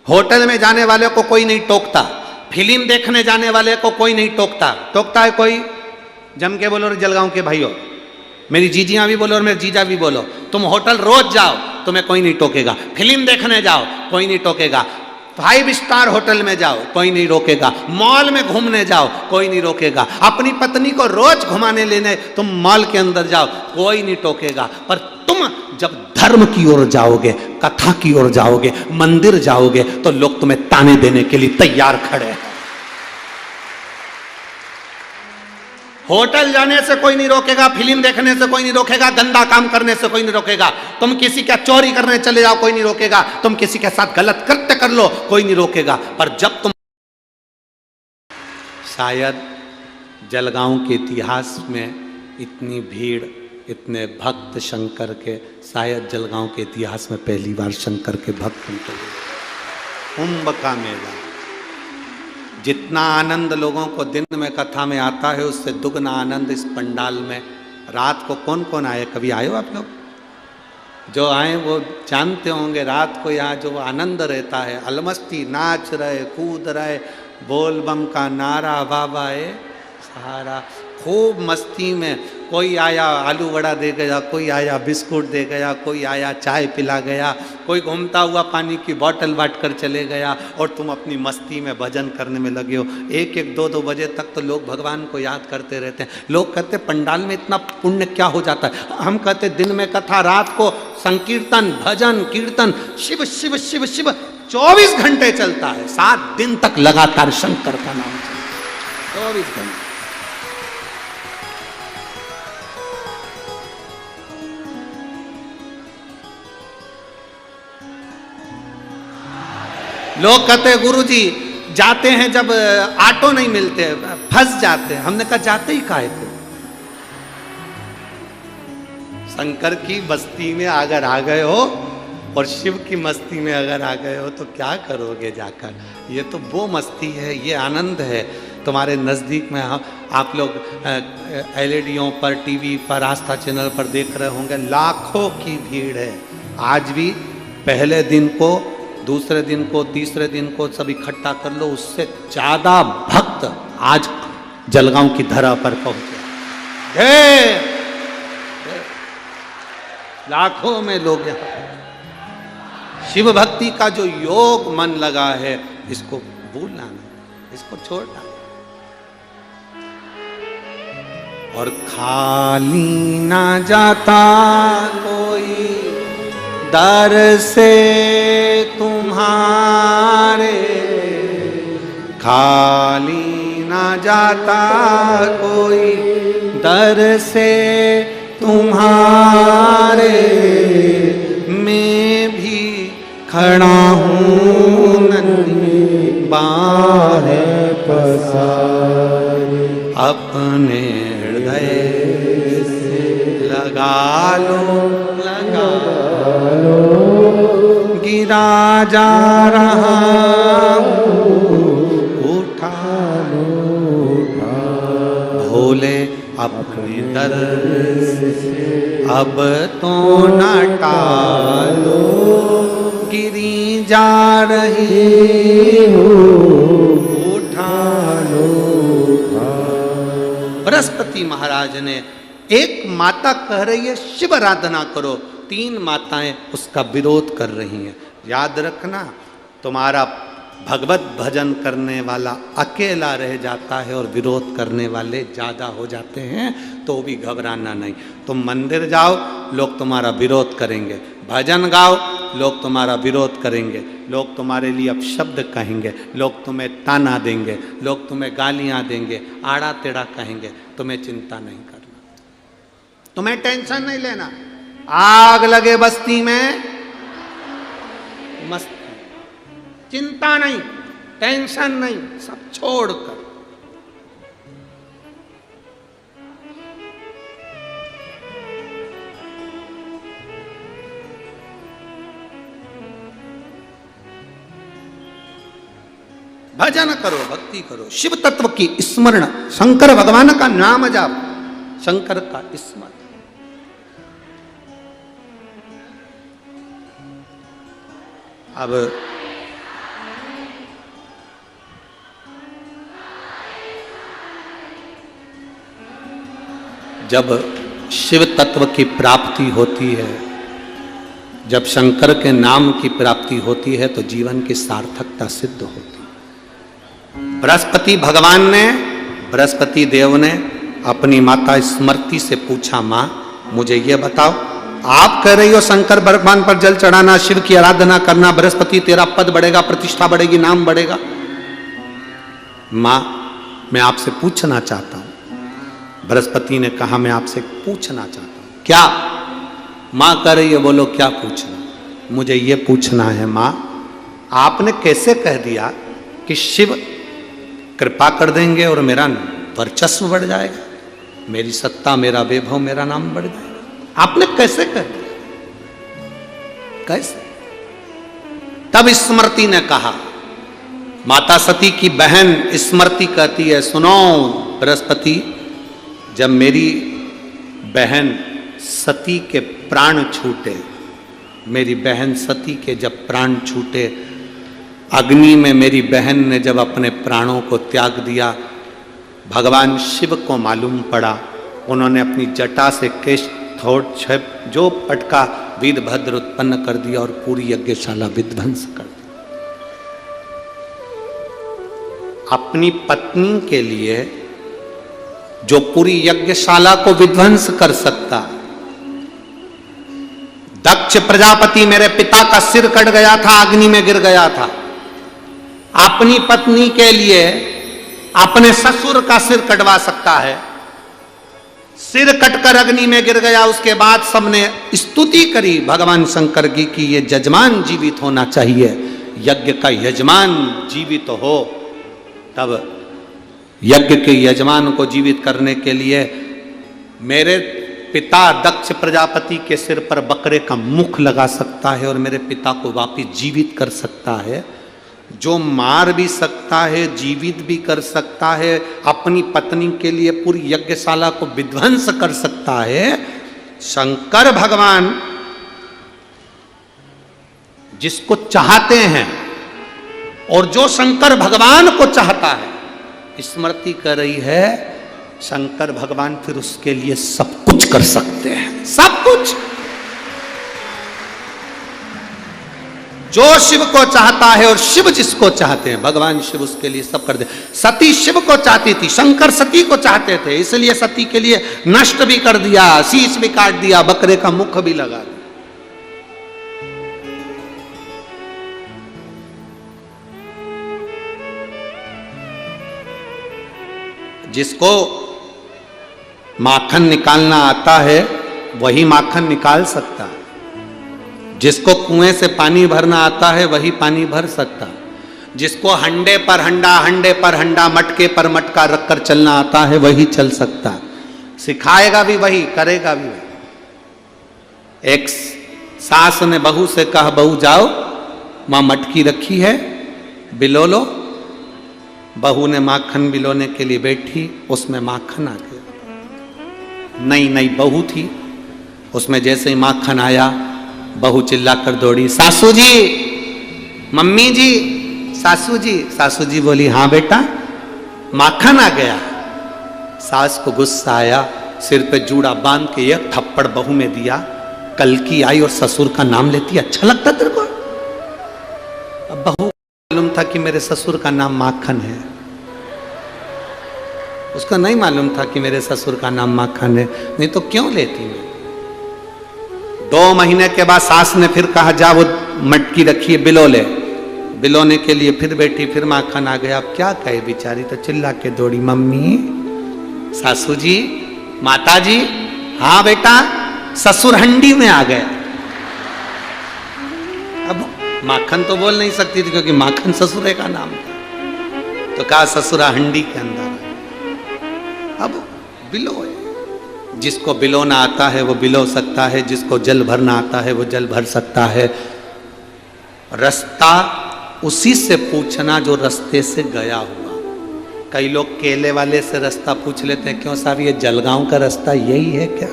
होटल में जाने वाले को कोई नहीं टोकता। फिल्म देखने जाने वाले को कोई नहीं टोकता। टोकता है कोई? जम के बोलो जलगांव के भाइयों, मेरी जीजियां भी बोलो और मेरे जीजा भी बोलो, तुम होटल रोज जाओ, तुम्हें कोई नहीं टोकेगा। फिल्म देखने जाओ, कोई नहीं टोकेगा। 5 स्टार होटल में जाओ, कोई नहीं रोकेगा। मॉल में घूमने जाओ, कोई नहीं रोकेगा। अपनी पत्नी को रोज घुमाने लेने तुम मॉल के अंदर जाओ, कोई नहीं टोकेगा। पर तुम जब धर्म की ओर जाओगे, कथा की ओर जाओगे, मंदिर जाओगे, तो लोग तुम्हें ताने देने के लिए तैयार खड़े हैं। होटल जाने से कोई नहीं रोकेगा, फिल्म देखने से कोई नहीं रोकेगा, गंदा काम करने से कोई नहीं रोकेगा। तुम किसी का चोरी करने चले जाओ, कोई नहीं रोकेगा। तुम किसी के साथ गलत कृत्य कर लो, कोई नहीं रोकेगा। पर जब तुम, शायद जलगांव के इतिहास में इतनी भीड़, इतने भक्त शंकर के, शायद जलगांव के इतिहास में पहली बार शंकर के भक्त उनके कुंभ का मेला। जितना आनंद लोगों को दिन में कथा में आता है, उससे दुगना आनंद इस पंडाल में। रात को कौन कौन आए? कभी आए हो आप लोग? जो आए वो जानते होंगे, रात को यहाँ जो आनंद रहता है, अलमस्ती, नाच रहे, कूद रहे, बोल बम का नारा, बाबा ए सहारा, खूब मस्ती में। कोई आया आलू वड़ा दे गया, कोई आया बिस्कुट दे गया, कोई आया चाय पिला गया, कोई घूमता हुआ पानी की बोतल बांट कर चले गया, और तुम अपनी मस्ती में भजन करने में लगे हो। 1-1, 2-2 बजे तक तो लोग भगवान को याद करते रहते हैं। लोग कहते पंडाल में इतना पुण्य क्या हो जाता है? हम कहते दिन में कथा, रात को संकीर्तन, भजन, कीर्तन, शिव शिव शिव शिव 24 घंटे चलता है। 7 दिन तक लगातार शंकर का नाम चलता है, 24 घंटे। लोग कहते गुरुजी जाते हैं जब ऑटो नहीं मिलते, फंस जाते हैं। हमने कहा जाते ही काहे थे? शंकर की बस्ती में अगर आ गए हो और शिव की मस्ती में अगर आ गए हो तो क्या करोगे जाकर? ये तो वो मस्ती है, ये आनंद है। तुम्हारे नज़दीक में आप लोग एलईडीओं पर, टीवी पर, आस्था चैनल पर देख रहे होंगे, लाखों की भीड़ है। आज भी पहले दिन को, दूसरे दिन को, तीसरे दिन को सब इकट्ठा कर लो, उससे ज्यादा भक्त आज जलगांव की धरा पर पहुंचे। लाखों में लोग यहाँ शिव भक्ति का जो योग मन लगा है, इसको भूलना नहीं, इसको छोड़ना। और खाली ना जाता कोई दर से तुम्हारे, खाली ना जाता कोई दर से तुम्हारे। मैं भी खड़ा हूँ नन्ही बाहें पसारे, अपने हृदय से लगा लो, लगा गिरा जा रहा उठा लो, भोले अपने दर से अब तो न टालो, गिरी जा रही उठा लो। बृहस्पति महाराज ने, एक माता कह रही है शिव आराधना करो, 3 माताएं उसका विरोध कर रही हैं। याद रखना, तुम्हारा भगवत भजन करने वाला अकेला रह जाता है और विरोध करने वाले ज़्यादा हो जाते हैं, तो भी घबराना नहीं। तुम मंदिर जाओ, लोग तुम्हारा विरोध करेंगे। भजन गाओ, लोग तुम्हारा विरोध करेंगे। लोग तुम्हारे लिए अपशब्द कहेंगे, लोग तुम्हें ताना देंगे, लोग तुम्हें गालियां देंगे, आड़ा टेढ़ा कहेंगे, तुम्हें चिंता नहीं करना, तुम्हें टेंशन नहीं लेना। आग लगे बस्ती में मस्ती, चिंता नहीं, टेंशन नहीं, सब छोड़कर भजन करो, भक्ति करो, शिव तत्व की स्मरण, शंकर भगवान का नाम जाप, शंकर का स्मरण। अब जब शिव तत्व की प्राप्ति होती है, जब शंकर के नाम की प्राप्ति होती है, तो जीवन की सार्थकता सिद्ध होती है। बृहस्पति भगवान ने, बृहस्पति देव ने अपनी माता स्मृति से पूछा, मां मुझे यह बताओ, आप कह रही हो शंकर भगवान पर जल चढ़ाना, शिव की आराधना करना, बृहस्पति तेरा पद बढ़ेगा, प्रतिष्ठा बढ़ेगी, नाम बढ़ेगा। मां मैं आपसे पूछना चाहता हूं। बृहस्पति ने कहा, मैं आपसे पूछना चाहता हूं। क्या? मां कह रही है, बोलो क्या पूछना? मुझे यह पूछना है मां, आपने कैसे कह दिया कि शिव कृपा कर देंगे और मेरा वर्चस्व बढ़ जाएगा, मेरी सत्ता, मेरा वैभव, मेरा नाम बढ़ जाएगा? आपने कैसे कर दिया? कैसे? तब स्मृति ने कहा, माता सती की बहन स्मृति कहती है, सुनो बृहस्पति, जब मेरी बहन सती के प्राण छूटे, मेरी बहन सती के जब प्राण छूटे, अग्नि में मेरी बहन ने जब अपने प्राणों को त्याग दिया, भगवान शिव को मालूम पड़ा, उन्होंने अपनी जटा से केश थोड़ छप जो पटका वीरभद्र उत्पन्न कर दिया और पूरी यज्ञशाला विध्वंस कर दी। अपनी पत्नी के लिए जो पूरी यज्ञशाला को विध्वंस कर सकता, दक्ष प्रजापति मेरे पिता का सिर कट गया था, अग्नि में गिर गया था, अपनी पत्नी के लिए अपने ससुर का सिर कटवा सकता है, सिर कटकर अग्नि में गिर गया। उसके बाद सबने स्तुति करी भगवान शंकर की कि ये यजमान जीवित होना चाहिए, यज्ञ का यजमान जीवित हो। तब यज्ञ के यजमान को जीवित करने के लिए मेरे पिता दक्ष प्रजापति के सिर पर बकरे का मुख लगा सकता है और मेरे पिता को वापिस जीवित कर सकता है, जो मार भी सकता है, जीवित भी कर सकता है, अपनी पत्नी के लिए पूरी यज्ञशाला को विध्वंस कर सकता है। शंकर भगवान जिसको चाहते हैं और जो शंकर भगवान को चाहता है, स्मृति कर रही है, शंकर भगवान फिर उसके लिए सब कुछ कर सकते हैं, सब कुछ। जो शिव को चाहता है और शिव जिसको चाहते हैं, भगवान शिव उसके लिए सब कर दे। सती शिव को चाहती थी, शंकर सती को चाहते थे, इसलिए सती के लिए नष्ट भी कर दिया, शीश भी काट दिया, बकरे का मुख भी लगा दिया। जिसको माखन निकालना आता है वही माखन निकाल सकता है, जिसको कुएं से पानी भरना आता है वही पानी भर सकता है, जिसको हंडे पर हंडा, हंडे पर हंडा, मटके पर मटका रखकर चलना आता है वही चल सकता है, सिखाएगा भी वही, करेगा भी वही। एक सास ने बहू से कहा, बहू जाओ मां मटकी रखी है बिलो लो। बहू ने माखन बिलोने के लिए बैठी, उसमें माखन आ गया। नई नई बहू थी, उसमें जैसे ही माखन आया बहू चिल्लाकर दौड़ी, सासू जी, मम्मी जी, सासू जी। सासू जी बोली, हाँ बेटा माखन आ गया। सास को गुस्सा आया, सिर पे जूड़ा बांध के एक थप्पड़ बहू में दिया। कल की आई और ससुर का नाम लेती, अच्छा लगता तेरे को? अब बहू को मालूम था कि मेरे ससुर का नाम माखन है, उसको नहीं मालूम था कि मेरे ससुर का नाम माखन है, नहीं तो क्यों लेती मैं। 2 महीने के बाद सास ने फिर कहा, जा वो मटकी रखी है बिलो ले। बिलोने के लिए फिर बैठी, फिर माखन आ गया। अब क्या कहे बेचारी, तो चिल्ला के दौड़ी, मम्मी, सासू जी, माता जी, हाँ बेटा, ससुर हंडी में आ गए। अब माखन तो बोल नहीं सकती थी क्योंकि माखन ससुरे का नाम था, तो कहा ससुरा हंडी के अंदर। अब बिलो है, जिसको बिलोना आता है वो बिलो सकता है, जिसको जल भरना आता है वो जल भर सकता है। रास्ता उसी से पूछना जो रास्ते से गया हुआ। कई लोग केले वाले से रास्ता पूछ लेते हैं, क्यों साहब ये जलगांव का रास्ता यही है क्या?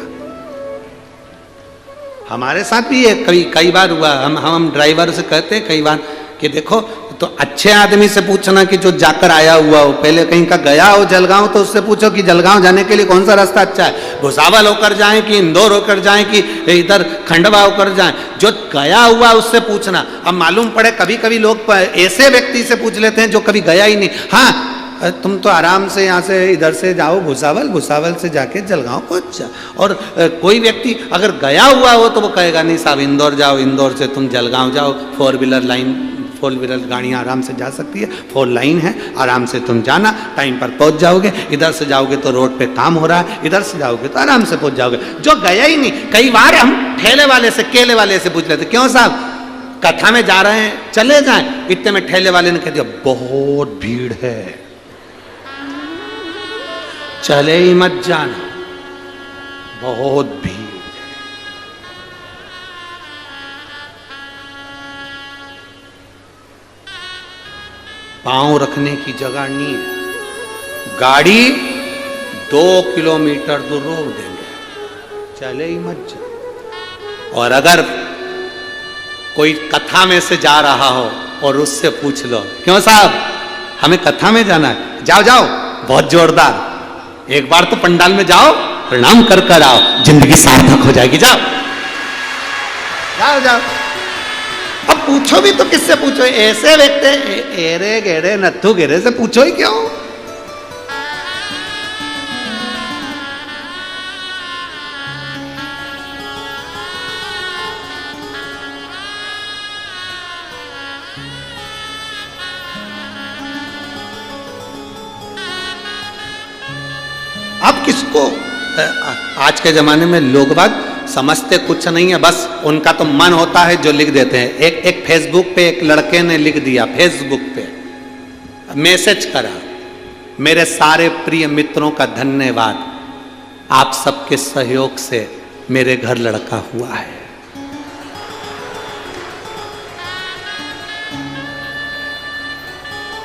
हमारे साथ भी ये कई बार हुआ। हम ड्राइवर से कहते हैं कई बार कि देखो, तो अच्छे आदमी से पूछना कि जो जाकर आया हुआ हो, पहले कहीं का गया हो जलगांव, तो उससे पूछो कि जलगांव जाने के लिए कौन सा रास्ता अच्छा है, भुसावल होकर जाएं कि इंदौर होकर जाएं कि इधर खंडवा होकर जाएं। जो गया हुआ उससे पूछना। अब मालूम पड़े कभी कभी लोग ऐसे व्यक्ति से पूछ लेते हैं जो कभी गया ही नहीं। हाँ, तुम तो आराम से यहाँ से इधर से जाओ भुसावल, भुसावल से जाके जलगांव पहुँच जा। और कोई व्यक्ति अगर गया हुआ हो तो वो कहेगा नहीं साहब इंदौर जाओ, इंदौर से तुम जलगांव जाओ, 4 व्हीलर गाड़ियाँ आराम से जा सकती है, 4 लाइन है, आराम से तुम जाना, टाइम पर पहुँच जाओगे। इधर से जाओगे तो रोड पे काम हो रहा है, इधर से जाओगे तो आराम से पहुँच जाओगे। जो गया ही नहीं, कई बार हम ठेले वाले से, केले वाले से पूछ लेते, क्यों साहब कथा में जा रहे हैं, चले जाएं। इतने में ठेले वाले ने कह दिया बहुत भीड़ है, चले ही मत जाना, बहुत भीड़। पांव रखने की जगह नहीं है, गाड़ी 2 किलोमीटर दूर रोक देंगे, चले ही मत जा। और अगर कोई कथा में से जा रहा हो और उससे पूछ लो, क्यों साहब हमें कथा में जाना है, जाओ जाओ, बहुत जोरदार, एक बार तो पंडाल में जाओ, प्रणाम कर कर आओ, जिंदगी सार्थक हो जाएगी, जाओ जाओ जाओ। अब पूछो भी तो किससे पूछो, ऐसे व्यक्ति एरे गेरे नत्थु गेरे से पूछो ही क्यों? अब किसको, आज के जमाने में लोग बाग समझते कुछ नहीं है, बस उनका तो मन होता है जो लिख देते हैं। एक फेसबुक पे एक लड़के ने लिख दिया, फेसबुक पे मैसेज करा, मेरे सारे प्रिय मित्रों का धन्यवाद, आप सबके सहयोग से मेरे घर लड़का हुआ है।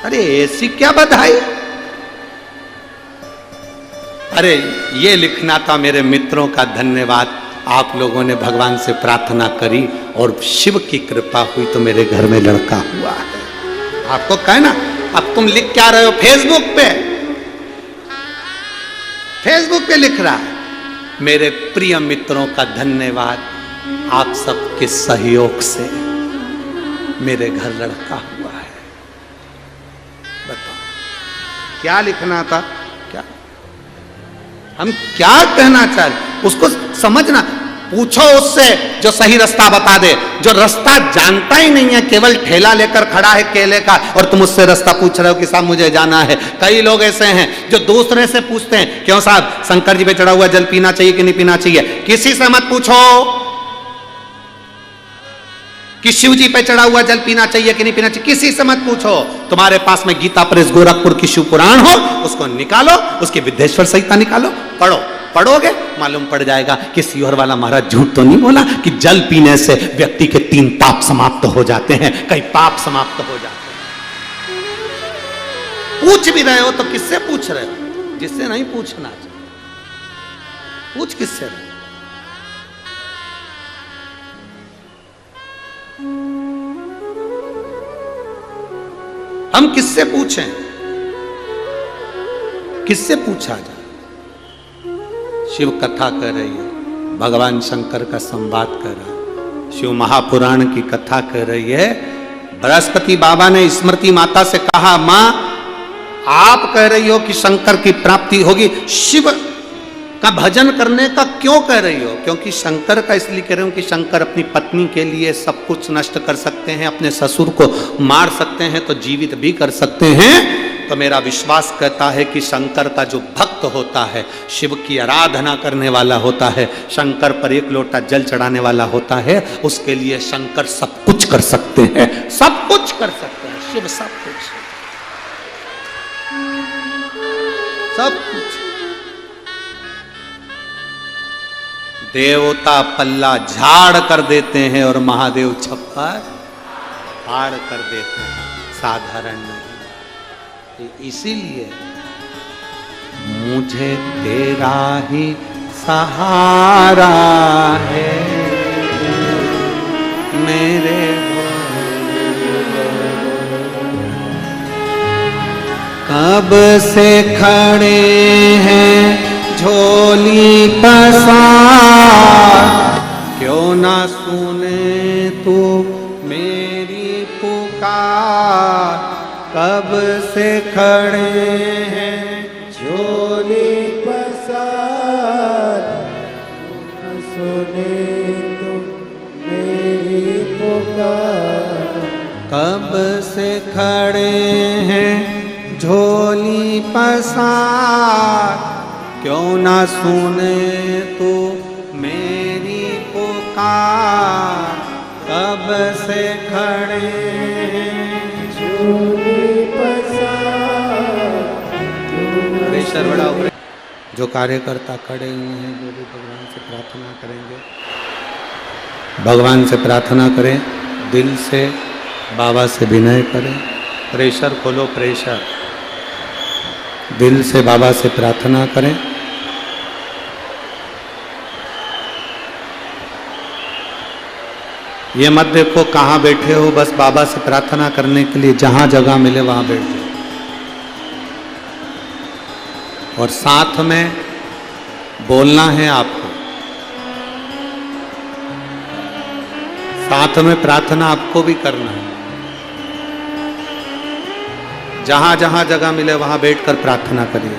अरे ऐसी क्या बधाई, अरे ये लिखना था, मेरे मित्रों का धन्यवाद, आप लोगों ने भगवान से प्रार्थना करी और शिव की कृपा हुई तो मेरे घर में लड़का हुआ है। आपको कहना, अब तुम लिख क्या रहे हो फेसबुक पे, फेसबुक पे लिख रहा है, मेरे प्रिय मित्रों का धन्यवाद, आप सबके सहयोग से मेरे घर लड़का हुआ है। बताओ क्या लिखना था, क्या हम क्या कहना चाहते, उसको समझना। पूछो उससे जो सही रास्ता बता दे, जो रास्ता जानता ही नहीं है, केवल ठेला लेकर खड़ा है केले का, और तुम उससे रास्ता पूछ रहे हो कि साहब मुझे जाना है। कई लोग ऐसे हैं जो दूसरे से पूछते हैं, क्यों साहब शंकर जी पे चढ़ा हुआ जल पीना चाहिए कि नहीं पीना चाहिए, किसी से मत पूछो कि शिव जी पे चढ़ा हुआ जल पीना चाहिए कि नहीं पीना चाहिए, किसी से मत पूछो। तुम्हारे पास में गीता प्रेस गोरखपुर की शिव पुराण हो, उसको निकालो, उसकी विद्येश्वर संहिता निकालो, पढ़ो, पढ़ोगे मालूम पड़ जाएगा कि सियोर वाला महाराज झूठ तो नहीं बोला कि जल पीने से व्यक्ति के 3 पाप समाप्त हो जाते हैं, कई पाप समाप्त हो जाते हैं। पूछ भी रहे हो तो किससे पूछ रहे हो, जिससे नहीं पूछना चाहिए, पूछ किससे रहे। हम किससे पूछें, किससे पूछा जाए। शिव कथा कर रही है, भगवान शंकर का संवाद कर रहा है, शिव महापुराण की कथा कर रही है। बृहस्पति बाबा ने स्मृति माता से कहा, मां आप कह रही हो कि शंकर की प्राप्ति होगी, शिव का भजन करने का क्यों कह रही हो? क्योंकि शंकर का इसलिए कह रही हूं कि शंकर अपनी पत्नी के लिए सब कुछ नष्ट कर सकते हैं, अपने ससुर को मार सकते हैं तो जीवित भी कर सकते हैं। तो मेरा विश्वास कहता है कि शंकर का जो भक्त होता है, शिव की आराधना करने वाला होता है, शंकर पर एक लोटा जल चढ़ाने वाला होता है, उसके लिए शंकर सब कुछ कर सकते हैं, सब कुछ कर सकते हैं। शिव सब कुछ, सब कुछ। देवता पल्ला झाड़ कर देते हैं और महादेव छप्पर फाड़ कर देते हैं, साधारण नहीं। इसीलिए मुझे तेरा ही सहारा है मेरे, कब से खड़े हैं झोली पसार, क्यों ना सुने तू मेरी पुकार, कब से खड़े हैं झोली पसार, सुने तो मेरी पुकार, कब से खड़े हैं झोली पसार, क्यों ना सुने तो मेरी पुकार, कब से खड़े हैं झोली पसार। प्रेशर बड़ा हो। जो कार्यकर्ता खड़े हुए हैं वो भी भगवान से प्रार्थना करेंगे, भगवान से प्रार्थना करें, दिल से बाबा से विनय करें। प्रेशर खोलो, प्रेशर, दिल से बाबा से प्रार्थना करें। ये मत देखो कहाँ बैठे हो, बस बाबा से प्रार्थना करने के लिए जहां जगह मिले वहां बैठ जाओ। और साथ में बोलना है आपको, साथ में प्रार्थना आपको भी करना है। जहां जहां जगह मिले वहां बैठकर प्रार्थना करिए।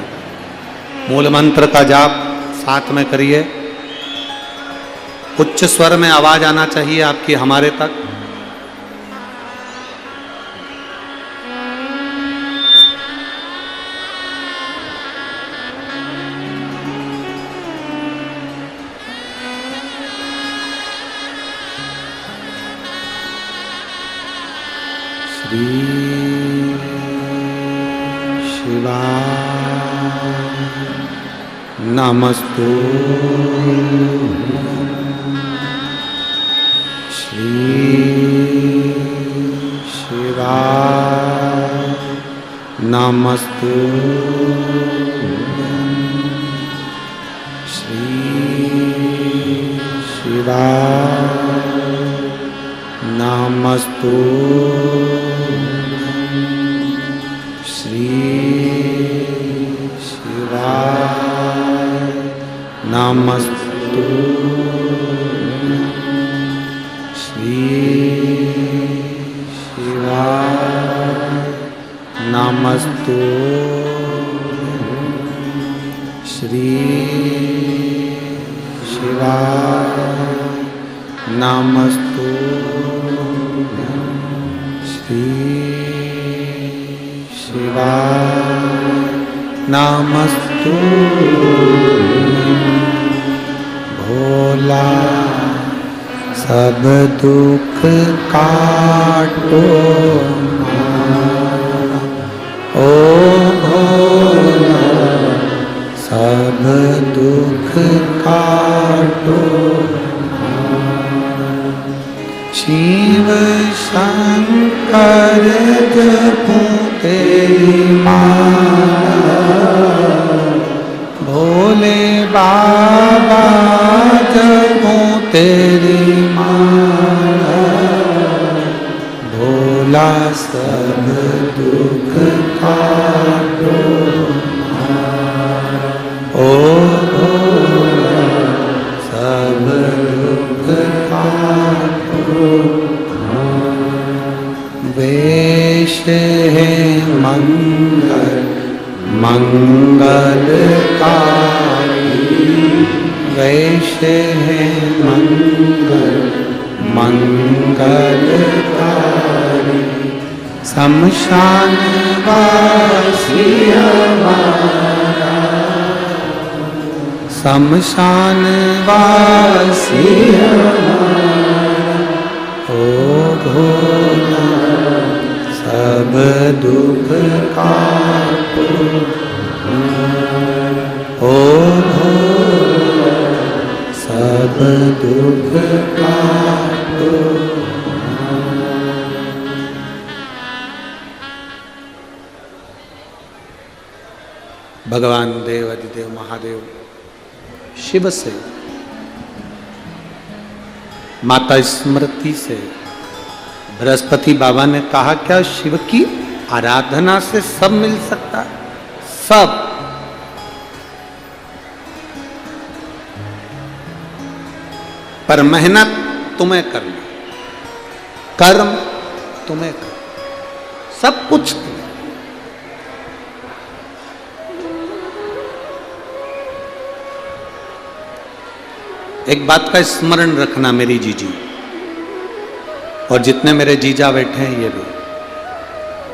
मूल मंत्र का जाप साथ में करिए। उच्च स्वर में आवाज आना चाहिए आपकी हमारे तक। श्री शिवाय नमस्तु, श्री शिवाय नमस्तु, श्री शिवाय नमस्तु, श्री शिवाय नमस्तु, श्री शिवाय नमस्तु, श्री शिवाय नमस्तु, श्री शिवाय नमस्तु। भोला सब दुख काटो, ओ भोला सब दुख काटो, शिव शंकर जपूं तेरी माला, भोले बाबा जपूं तेरी माला, भोला सब दुख काटो, ओ भोला सब दुख काटो। वेश है मंगल मंगलकारी, वैसे है मंगलकारी, शमशान वासी हमारा, शमशान वासी हमारा, ओ भोला सब दुख का ओ भोला सब दुख का भगवान देव अधिदेव महादेव शिव से, माता स्मृति से बृहस्पति बाबा ने कहा क्या शिव की आराधना से सब मिल सकता है? सब। पर मेहनत तुम्हें करना, कर्म तुम्हें करना, सब कुछ तुम्हें। एक बात का स्मरण रखना मेरी जीजी, और जितने मेरे जीजा बैठे हैं ये भी,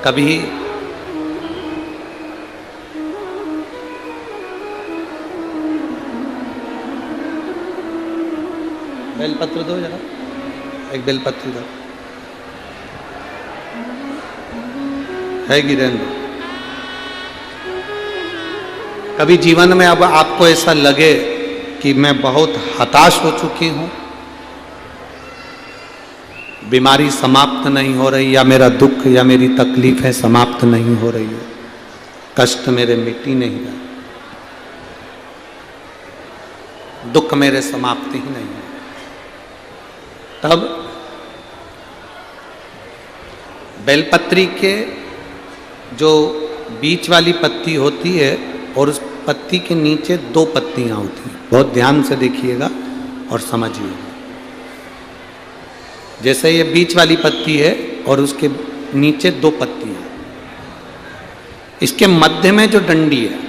कभी बेलपत्र दो जरा, एक बेलपत्र दो, है गिरेंद्र। कभी जीवन में अब आपको ऐसा लगे कि मैं बहुत हताश हो चुकी हूं, बीमारी समाप्त नहीं हो रही, या मेरा दुख या मेरी तकलीफें समाप्त नहीं हो रही है, कष्ट मेरे मिट ही नहीं रहा, दुख मेरे समाप्त ही नहीं है, तब बेलपत्री के जो बीच वाली पत्ती होती है और उस पत्ती के नीचे दो पत्तियां होती हैं, बहुत ध्यान से देखिएगा और समझिएगा। जैसे ये बीच वाली पत्ती है और उसके नीचे दो पत्तियां, इसके मध्य में जो डंडी है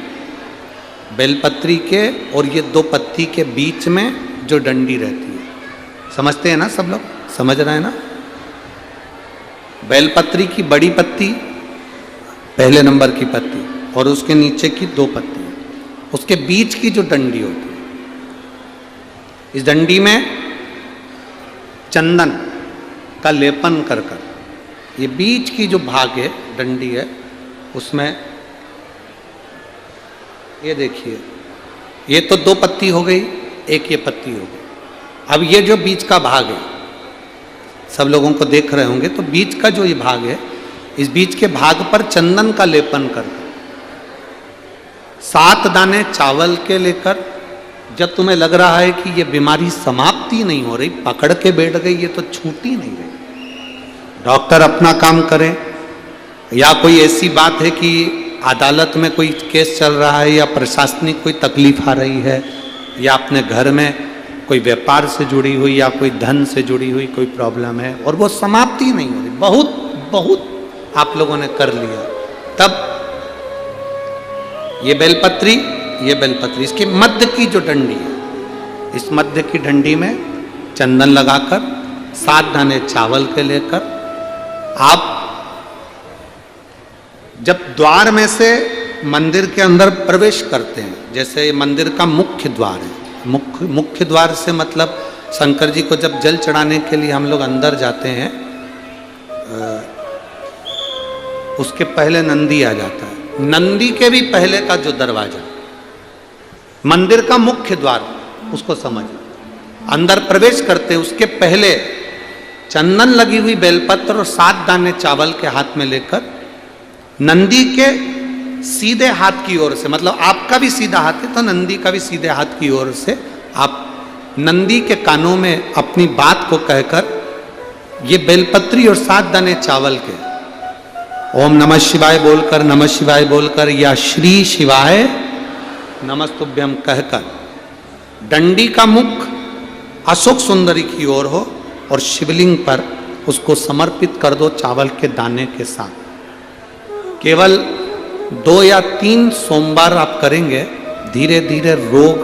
बेलपत्री के और ये दो पत्ती के बीच में जो डंडी रहती है, समझते हैं ना सब लोग? समझ रहे हैं ना? बेलपत्री की बड़ी पत्ती, पहले नंबर की पत्ती, और उसके नीचे की दो पत्ती, उसके बीच की जो डंडी होती है, इस डंडी में चंदन का लेपन कर कर, ये बीच की जो भाग है डंडी है उसमें, ये देखिए, ये तो दो पत्ती हो गई, एक ये पत्ती हो गई। अब ये जो बीच का भाग है, सब लोगों को देख रहे होंगे, तो बीच का जो ये भाग है, इस बीच के भाग पर चंदन का लेपन कर 7 दाने चावल के लेकर, जब तुम्हें लग रहा है कि ये बीमारी समाप्ति नहीं हो रही, पकड़ के बैठ गई, ये तो छूटी नहीं रही, डॉक्टर अपना काम करें, या कोई ऐसी बात है कि अदालत में कोई केस चल रहा है, या प्रशासनिक कोई तकलीफ आ रही है, या अपने घर में कोई व्यापार से जुड़ी हुई या कोई धन से जुड़ी हुई कोई प्रॉब्लम है और वो समाप्ति नहीं हो रही, बहुत बहुत आप लोगों ने कर लिया, तब ये बेलपत्री इसके मध्य की जो डंडी है, इस मध्य की डंडी में चंदन लगाकर 7 दाने चावल के लेकर आप जब द्वार में से मंदिर के अंदर प्रवेश करते हैं, जैसे मंदिर का मुख्य द्वार है, मुख्य द्वार से मतलब शंकर जी को जब जल चढ़ाने के लिए हम लोग अंदर जाते हैं, उसके पहले नंदी आ जाता है, नंदी के भी पहले का जो दरवाजा, मंदिर का मुख्य द्वार, उसको समझ, अंदर प्रवेश करते उसके पहले चंदन लगी हुई बेलपत्र और 7 दाने चावल के हाथ में लेकर नंदी के सीधे हाथ की ओर से, मतलब आपका भी सीधा हाथ है तो नंदी का भी सीधे हाथ की ओर से आप नंदी के कानों में अपनी बात को कहकर ये बेलपत्री और 7 दाने चावल के ओम नमः शिवाय बोलकर, नमः शिवाय बोलकर, या श्री शिवाय नमस्तुभ्यम कहकर डंडी का मुख अशोक सुंदरी की ओर हो और शिवलिंग पर उसको समर्पित कर दो चावल के दाने के साथ। केवल 2 या 3 सोमवार आप करेंगे, धीरे धीरे रोग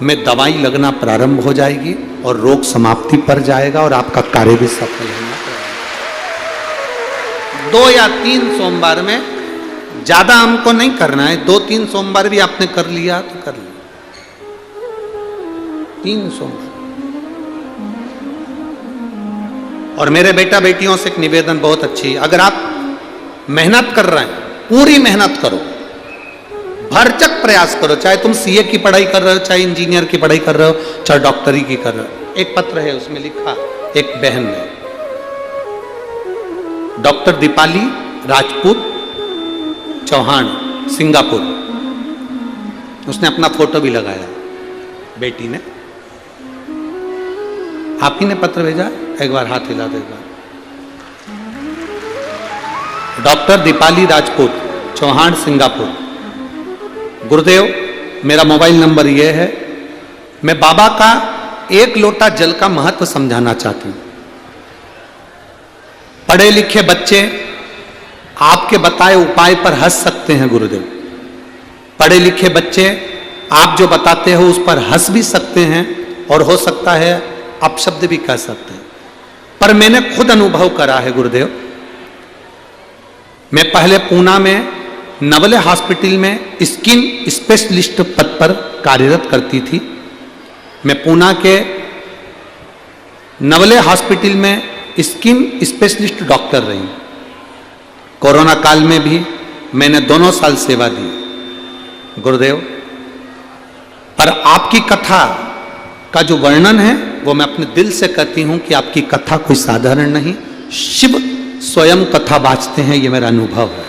में दवाई लगना प्रारंभ हो जाएगी और रोग समाप्ति पर जाएगा और आपका कार्य भी सफल होना प्रारंभ। 2 या 3 सोमवार में, ज्यादा हमको नहीं करना है, 2-3 सोमवार भी आपने कर लिया तो कर लिया, 3 सोमवार। और मेरे बेटा बेटियों से एक निवेदन बहुत अच्छी है, अगर आप मेहनत कर रहे हैं, पूरी मेहनत करो, भरचक प्रयास करो, चाहे तुम सीए की पढ़ाई कर रहे हो, चाहे इंजीनियर की पढ़ाई कर रहे हो, चाहे डॉक्टरी की कर रहे हो। एक पत्र है उसमें लिखा, एक बहन ने, डॉक्टर दीपाली राजपूत चौहान, सिंगापुर, उसने अपना फोटो भी लगाया, बेटी ने। आप ही ने पत्र भेजा, एक बार हाथ हिला दो एक बार। Doctor Deepali Rajput Chauhan, Singapore. गुरुदेव, मेरा मोबाइल नंबर यह है, मैं बाबा का 1 लोटा जल का महत्व समझाना चाहती हूं। पढ़े लिखे बच्चे आपके बताए उपाय पर हंस सकते हैं गुरुदेव, पढ़े लिखे बच्चे आप जो बताते हो उस पर हंस भी सकते हैं और हो सकता है अपशब्द भी कह सकते हैं, पर मैंने खुद अनुभव करा है गुरुदेव। मैं पहले पूना में नवले हॉस्पिटल में स्किन स्पेशलिस्ट पद पर कार्यरत करती थी। मैं पूना के नवले हॉस्पिटल में स्किन स्पेशलिस्ट डॉक्टर रही। कोरोना काल में भी मैंने दोनों साल सेवा दी गुरुदेव। पर आपकी कथा का जो वर्णन है वो मैं अपने दिल से कहती हूं कि आपकी कथा कोई साधारण नहीं, शिव स्वयं कथा बाँचते हैं, ये मेरा अनुभव है।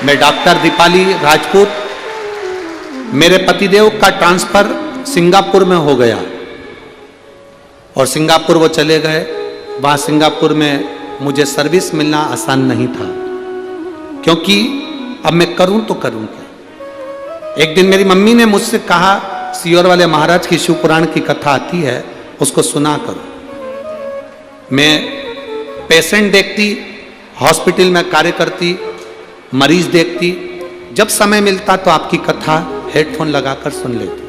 मैं डॉक्टर दीपाली राजपूत, मेरे पतिदेव का ट्रांसफर सिंगापुर में हो गया और सिंगापुर वो चले गए। वहाँ सिंगापुर में मुझे सर्विस मिलना आसान नहीं था, क्योंकि अब मैं करूं तो करूं क्या। एक दिन मेरी मम्मी ने मुझसे कहा, सियोर वाले महाराज की शिव पुराण की कथा आती है, उसको सुना करो। मैं पेशेंट देखती, हॉस्पिटल में कार्य करती, मरीज देखती, जब समय मिलता तो आपकी कथा हेडफोन लगाकर सुन लेती।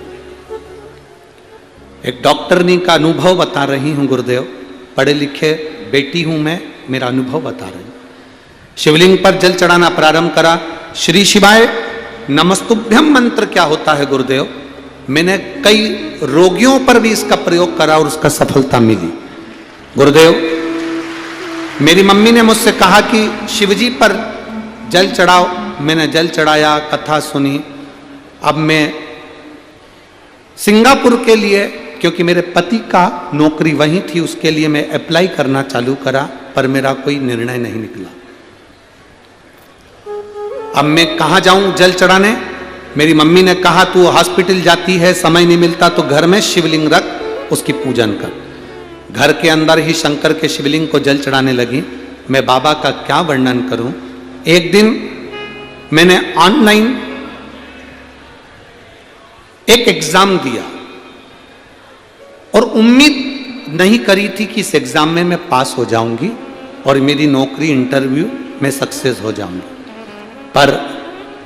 एक डॉक्टरनी का अनुभव बता रही हूं गुरुदेव, पढ़े लिखे बेटी हूं मैं, मेरा अनुभव बता रही हूं। शिवलिंग पर जल चढ़ाना प्रारंभ करा। श्री शिवाय नमस्तुभ्यम मंत्र क्या होता है गुरुदेव, मैंने कई रोगियों पर भी इसका प्रयोग करा और उसका सफलता मिली गुरुदेव। मेरी मम्मी ने मुझसे कहा कि शिवजी पर जल चढ़ाओ, मैंने जल चढ़ाया, कथा सुनी। अब मैं सिंगापुर के लिए, क्योंकि मेरे पति का नौकरी वहीं थी, उसके लिए मैं अप्लाई करना चालू करा, पर मेरा कोई निर्णय नहीं निकला। अब मैं कहाँ जाऊं जल चढ़ाने। मेरी मम्मी ने कहा तू हॉस्पिटल जाती है, समय नहीं मिलता तो घर में शिवलिंग रख, उसकी पूजन कर। घर के अंदर ही शंकर के शिवलिंग को जल चढ़ाने लगी। मैं बाबा का क्या वर्णन करूं। एक दिन मैंने ऑनलाइन एक एग्जाम दिया और उम्मीद नहीं करी थी कि इस एग्जाम में मैं पास हो जाऊंगी और मेरी नौकरी इंटरव्यू में सक्सेस हो जाऊंगी। पर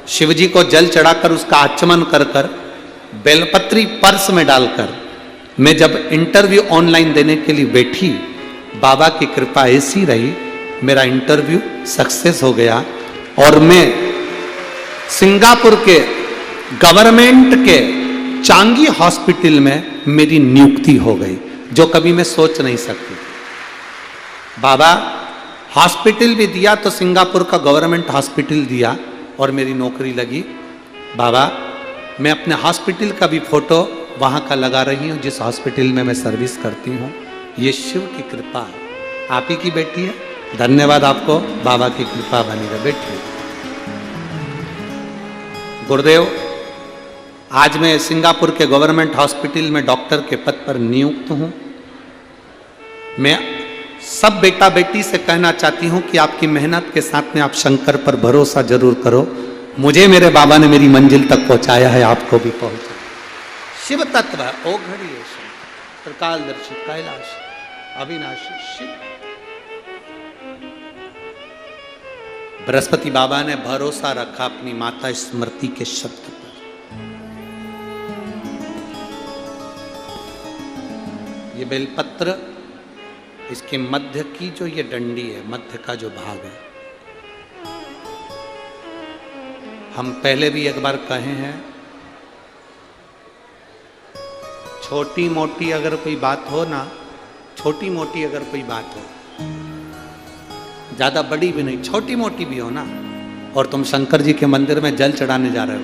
शिवजी को जल चढ़ाकर उसका आचमन कर कर बेलपत्री पर्स में डालकर मैं जब इंटरव्यू ऑनलाइन देने के लिए बैठी, बाबा की कृपा ऐसी रही, मेरा इंटरव्यू सक्सेस हो गया और मैं सिंगापुर के गवर्नमेंट के चांगी हॉस्पिटल में मेरी नियुक्ति हो गई, जो कभी मैं सोच नहीं सकती। बाबा हॉस्पिटल भी दिया तो सिंगापुर का गवर्नमेंट हॉस्पिटल दिया और मेरी नौकरी लगी। बाबा मैं अपने हॉस्पिटल का भी फोटो वहाँ का लगा रही हूँ जिस हॉस्पिटल में मैं सर्विस करती हूँ। ये शिव की कृपा है, आप ही की बेटी है। धन्यवाद आपको, बाबा की कृपा बनी रहे। बेटी गुरुदेव, आज मैं सिंगापुर के गवर्नमेंट हॉस्पिटल में डॉक्टर के पद पर नियुक्त हूँ। मैं सब बेटा बेटी से कहना चाहती हूँ कि आपकी मेहनत के साथ में आप शंकर पर भरोसा जरूर करो। मुझे मेरे बाबा ने मेरी मंजिल तक पहुँचाया है, आपको भी पहुँचा। शिव तत्व ओ घड़ी है, त्रिकालदर्शी कैलाश अविनाशी शिव। बृहस्पति बाबा ने भरोसा रखा अपनी माता स्मृति के शब्द पर। ये बेलपत्र, इसके मध्य की जो ये डंडी है, मध्य का जो भाग है, हम पहले भी एक बार कहे हैं, छोटी मोटी अगर कोई बात हो ना, छोटी मोटी अगर कोई बात हो, ज्यादा बड़ी भी नहीं, छोटी मोटी भी हो ना, और तुम शंकर जी के मंदिर में जल चढ़ाने जा रहे हो,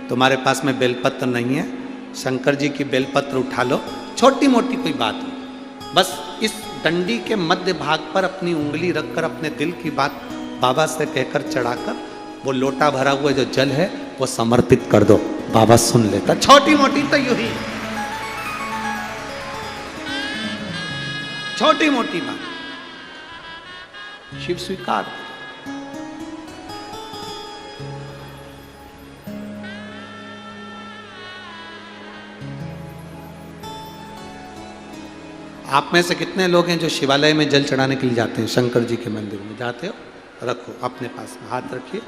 तुम्हारे पास में बेलपत्र नहीं है, शंकर जी की बेलपत्र उठा लो, छोटी मोटी कोई बात हो, बस इस डंडी के मध्य भाग पर अपनी उंगली रखकर अपने दिल की बात बाबा से कहकर चढ़ाकर वो लोटा भरा हुआ जो जल है वो समर्पित कर दो, बाबा सुन लेता। छोटी मोटी तो यू ही, छोटी मोटी बात शिव स्वीकार। आप में से कितने लोग हैं जो शिवालय में जल चढ़ाने के लिए जाते हैं? शंकर जी के मंदिर में जाते हो? रखो अपने पास में, हाथ रखिए,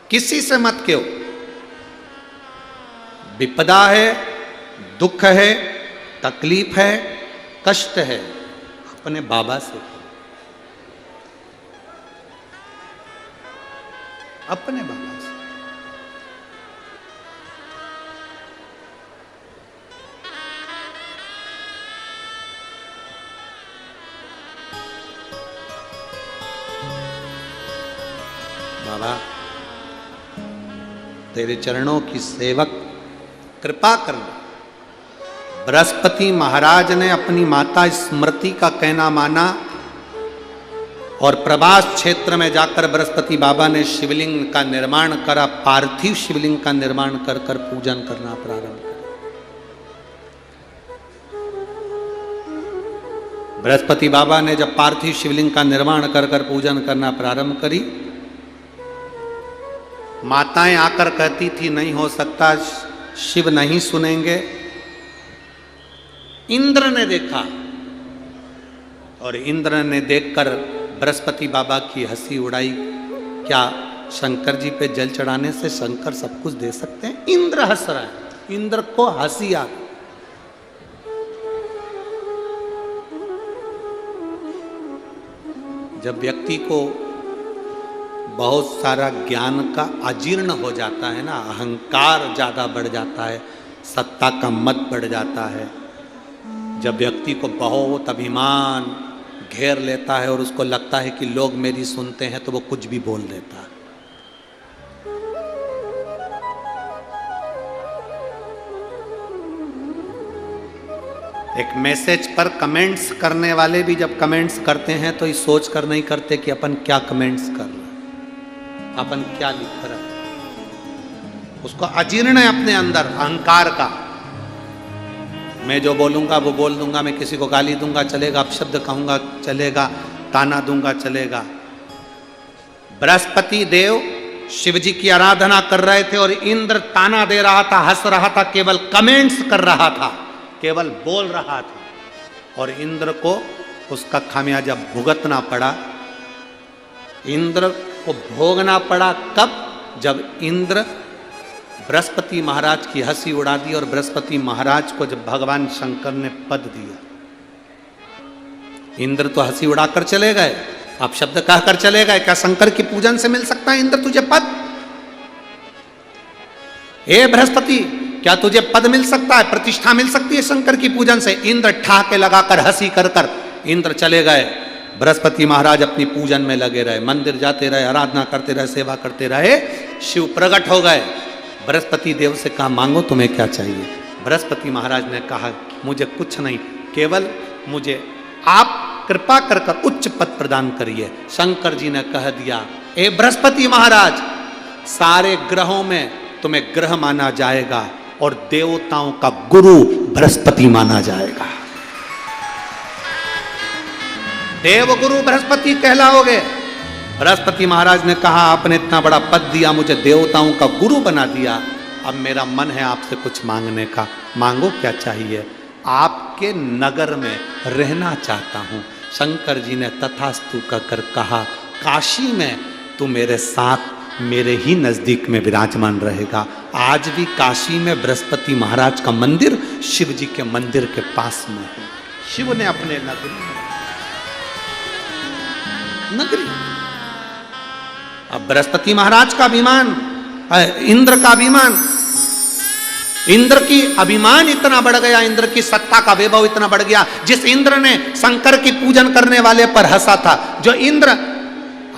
किसी से मत कहो। विपदा है, दुख है, तकलीफ है, कष्ट है, अपने बाबा से कहो, अपने बाबा से। बाबा तेरे चरणों की सेवक कृपा करना। बृहस्पति महाराज ने अपनी माता स्मृति का कहना माना और प्रभास क्षेत्र में जाकर बृहस्पति बाबा ने शिवलिंग का निर्माण करा, पार्थिव शिवलिंग का निर्माण कर कर पूजन करना प्रारंभ किया। बृहस्पति बाबा ने जब पार्थिव शिवलिंग का निर्माण कर कर पूजन करना प्रारंभ करी, माताएं आकर कहती थी नहीं हो सकता, शिव नहीं सुनेंगे। इंद्र ने देखा और इंद्र ने देखकर बृहस्पति बाबा की हंसी उड़ाई। क्या शंकर जी पे जल चढ़ाने से शंकर सब कुछ दे सकते हैं? इंद्र हंस रहा है, इंद्र को हंसी आ गई। जब व्यक्ति को बहुत सारा ज्ञान का अजीर्ण हो जाता है ना, अहंकार ज़्यादा बढ़ जाता है, सत्ता का मद बढ़ जाता है, जब व्यक्ति को बहुत अभिमान घेर लेता है और उसको लगता है कि लोग मेरी सुनते हैं, तो वो कुछ भी बोल देता है। एक मैसेज पर कमेंट्स करने वाले भी जब कमेंट्स करते हैं तो ये सोच कर नहीं करते कि अपन क्या कमेंट्स कर रहे हैं, अपन क्या लिख रहे हैं। उसको अजीर्ण है अपने अंदर अहंकार का। मैं जो बोलूंगा वो बोल दूंगा, मैं किसी को गाली दूंगा चलेगा, अपशब्द कहूंगा चलेगा, ताना दूंगा चलेगा। बृहस्पति देव शिव जी की आराधना कर रहे थे और इंद्र ताना दे रहा था, हंस रहा था, केवल कमेंट्स कर रहा था, केवल बोल रहा था, और इंद्र को उसका खामियाजा भुगतना पड़ा। इंद्र को भोगना पड़ा कब? जब इंद्र बृहस्पति महाराज की हंसी उड़ा दी और बृहस्पति महाराज को जब भगवान शंकर ने पद दिया। इंद्र तो हंसी उड़ाकर चले गए, आप शब्द कहकर चले गए। क्या शंकर की पूजन से मिल सकता है इंद्र तुझे पद? हे बृहस्पति, क्या तुझे पद मिल सकता है, प्रतिष्ठा मिल सकती है शंकर की पूजन से? इंद्र ठाके लगाकर हंसी कर कर इंद्र चले गए। बृहस्पति महाराज अपनी पूजन में लगे रहे, मंदिर जाते रहे, आराधना करते रहे, सेवा करते रहे। शिव प्रकट हो गए। बृहस्पति देव से कहा मांगो तुम्हें क्या चाहिए? बृहस्पति महाराज ने कहा मुझे कुछ नहीं, केवल मुझे आप कृपा कर कर उच्च पद प्रदान करिए। शंकर जी ने कह दिया, ए बृहस्पति महाराज, सारे ग्रहों में तुम्हें ग्रह माना जाएगा और देवताओं का गुरु बृहस्पति माना जाएगा। देवगुरु बृहस्पति कहलाओगे। बृहस्पति महाराज ने कहा आपने इतना बड़ा पद दिया, मुझे देवताओं का गुरु बना दिया, अब मेरा मन है आपसे कुछ मांगने का। मांगो क्या चाहिए? आपके नगर में रहना चाहता हूं। शंकर जी ने तथास्तु कहकर कहा, काशी में तू मेरे साथ मेरे ही नजदीक में विराजमान रहेगा, आज भी काशी में बृहस्पति महाराज का मंदिर शिव जी के मंदिर के पास में है। शिव ने अपने नगरी अब बृहस्पति महाराज का अभिमान, इंद्र का अभिमान, इंद्र की अभिमान इतना बढ़ गया, इंद्र की सत्ता का वैभव इतना बढ़ गया। जिस इंद्र ने शंकर की पूजन करने वाले पर हंसा था, जो इंद्र,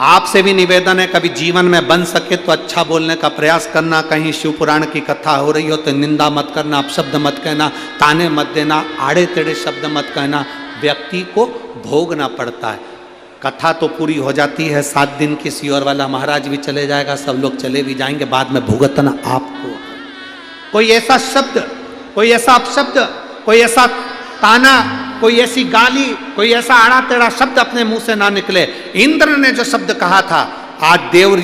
आपसे भी निवेदन है कभी जीवन में बन सके तो अच्छा बोलने का प्रयास करना। कहीं शिव पुराण की कथा हो रही हो तो निंदा मत करना, अपशब्द मत कहना, ताने मत देना, आड़े टेढ़े शब्द मत कहना। व्यक्ति को भोगना पड़ता है। कथा तो पूरी हो जाती है, 7 दिन की सियोर वाला महाराज भी चले जाएगा, सब लोग चले भी जाएंगे, बाद में भुगतना आपको। कोई ऐसा शब्द, कोई ऐसा अपशब्द, कोई ऐसा ताना, कोई ऐसी गाली, कोई ऐसा आड़ा टेढ़ा शब्द अपने मुंह से ना निकले। इंद्र ने जो शब्द कहा था, आज देव